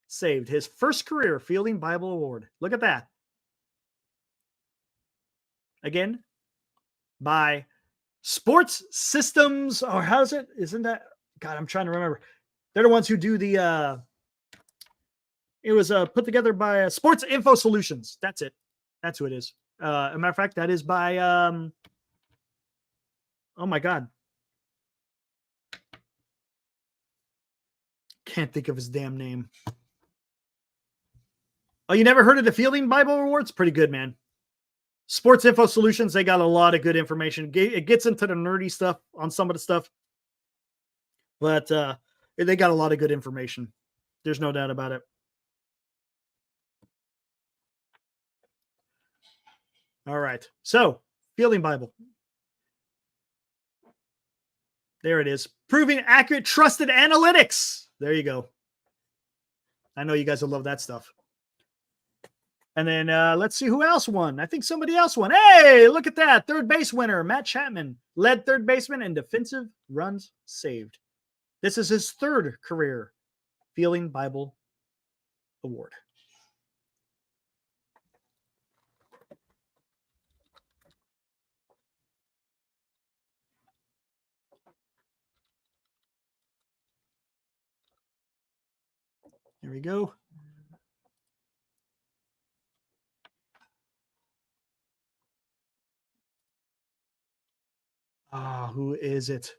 saved. His first career Fielding Bible Award. Look at that. Again, by Sports Systems, or how's it? Isn't that? God, I'm trying to remember. They're the ones who do the. It was put together by Sports Info Solutions. That's it. That's who it is. As a matter of fact, that is by. Oh my God. Can't think of his damn name. Oh, you never heard of the Fielding Bible Awards? Pretty good, man. Sports Info Solutions, they got a lot of good information. It gets into the nerdy stuff on some of the stuff, but they got a lot of good information. There's no doubt about it. All right. So, Fielding Bible. There it is. Proving accurate, trusted analytics. There you go. I know you guys will love that stuff. And then let's see who else won. I think somebody else won. Hey, look at that. Third base winner, Matt Chapman, led third baseman in defensive runs saved. This is his third career Fielding Bible Award. There we go. Who is it?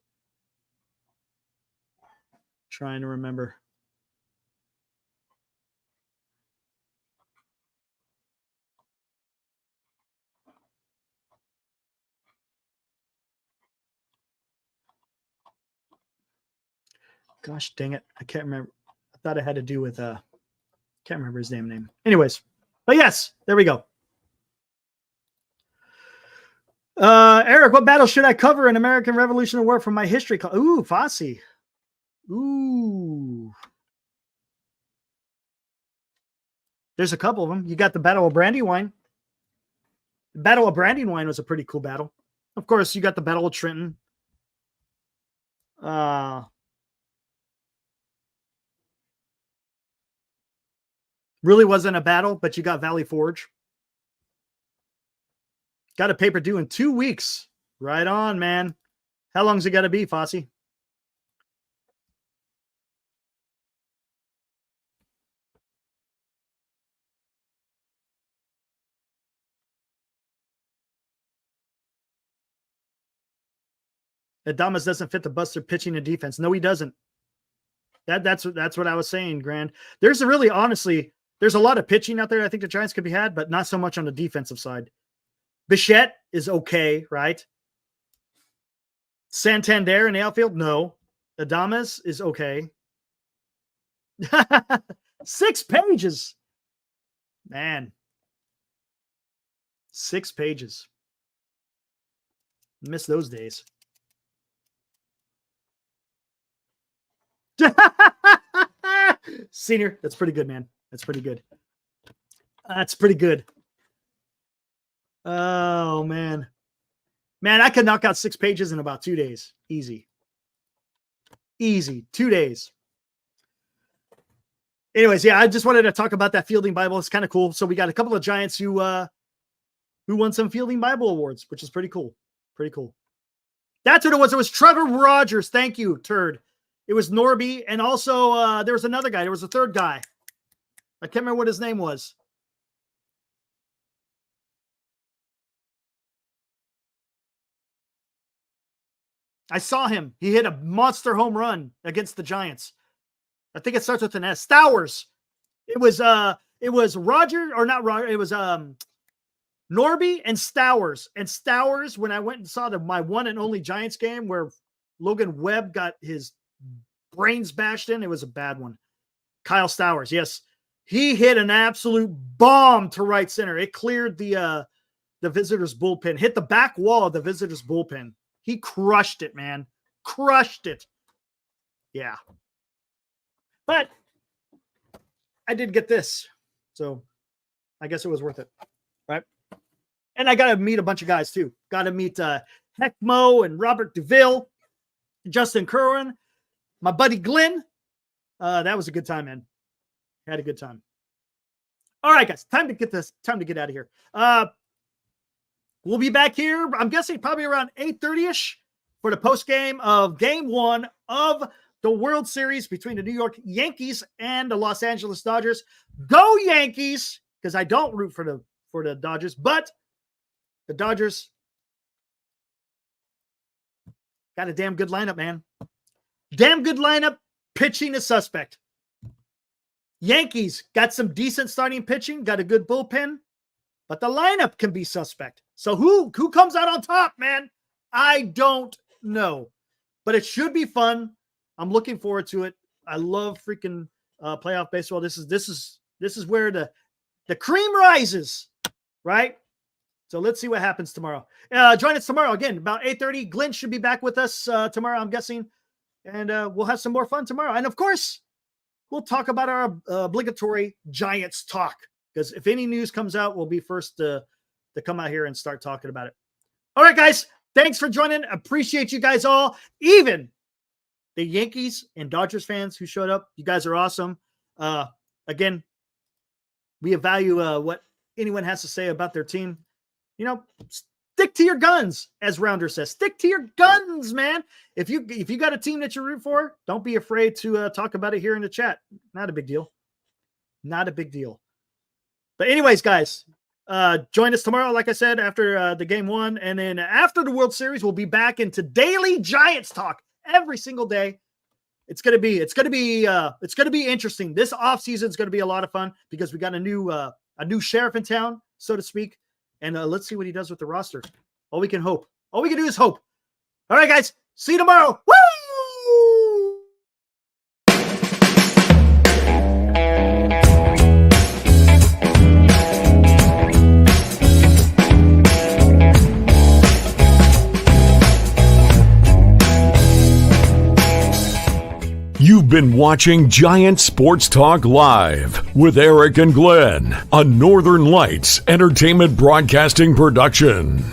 Trying to remember. Gosh dang it. I can't remember. I thought it had to do with can't remember his damn name. Anyways, but yes, there we go. Eric, what battle should I cover in American Revolutionary War from my history? Ooh, Fosse. Ooh. There's a couple of them. You got the Battle of Brandywine. The Battle of Brandywine was a pretty cool battle. Of course, you got the Battle of Trenton. Really wasn't a battle, but you got Valley Forge. Got a paper due in 2 weeks. Right on, man. How long's it got to be, Fosse? Adamas doesn't fit the Buster pitching and defense. No, he doesn't. That's what I was saying, Grand. There's a really, honestly, there's a lot of pitching out there I think the Giants could be had, but not so much on the defensive side. Bichette is okay, right? Santander in the outfield? No. Adames is okay. 6 pages. Man. 6 pages. Miss those days. Senior, that's pretty good, man. That's pretty good. That's pretty good. Oh, man. Man, I could knock out 6 pages in about 2 days. Easy. Easy. 2 days. Anyways, yeah, I just wanted to talk about that Fielding Bible. It's kind of cool. So we got a couple of Giants who won some Fielding Bible awards, which is pretty cool. Pretty cool. That's what it was. It was Trevor Rogers. Thank you, Turd. It was Norby. And also there was another guy. There was a third guy. I can't remember what his name was. I saw him. He hit a monster home run against the Giants. I think it starts with an S. Stowers. It was Roger, or not Roger. It was Norby and Stowers. And Stowers, when I went and saw my one and only Giants game where Logan Webb got his brains bashed in, it was a bad one. Kyle Stowers, yes. He hit an absolute bomb to right center. It cleared the visitors' bullpen, hit the back wall of the visitors' bullpen. He crushed it, man. Crushed it. Yeah. But I did get this. So I guess it was worth it. Right? And I got to meet a bunch of guys too. Got to meet Heckmo and Robert DeVille, Justin Kerwin, my buddy Glenn. That was a good time, man. Had a good time. All right, guys. Time to get out of here. We'll be back here, I'm guessing probably around 8:30-ish for the post game of Game 1 of the World Series between the New York Yankees and the Los Angeles Dodgers. Go Yankees! Because I don't root for the Dodgers, but the Dodgers got a damn good lineup, man. Damn good lineup. Pitching is suspect. Yankees got some decent starting pitching, got a good bullpen, but the lineup can be suspect. So who comes out on top, man? I don't know, but it should be fun. I'm looking forward to it. I love freaking playoff baseball. This is where the cream rises, right? So let's see what happens tomorrow. Join us tomorrow again about 8:30. Glenn should be back with us tomorrow, I'm guessing, and we'll have some more fun tomorrow. And of course, we'll talk about our obligatory Giants talk because if any news comes out, we'll be first to come out here and start talking about it. All right, guys. Thanks for joining. Appreciate you guys all. Even the Yankees and Dodgers fans who showed up. You guys are awesome. Again, we value what anyone has to say about their team. Stick to your guns, as Rounder says. Stick to your guns, man. If you got a team that you root for, don't be afraid to talk about it here in the chat. Not a big deal. Not a big deal. But anyways, guys, join us tomorrow, like I said, after the game 1. And then after the World Series, we'll be back into daily Giants talk every single day. It's gonna be interesting. This offseason is gonna be a lot of fun because we got a new sheriff in town, so to speak. And let's see what he does with the roster. All we can hope. All we can do is hope. All right, guys. See you tomorrow. Woo! You've been watching Giant Sports Talk Live with Eric and Glenn, a Northern Lights Entertainment Broadcasting production.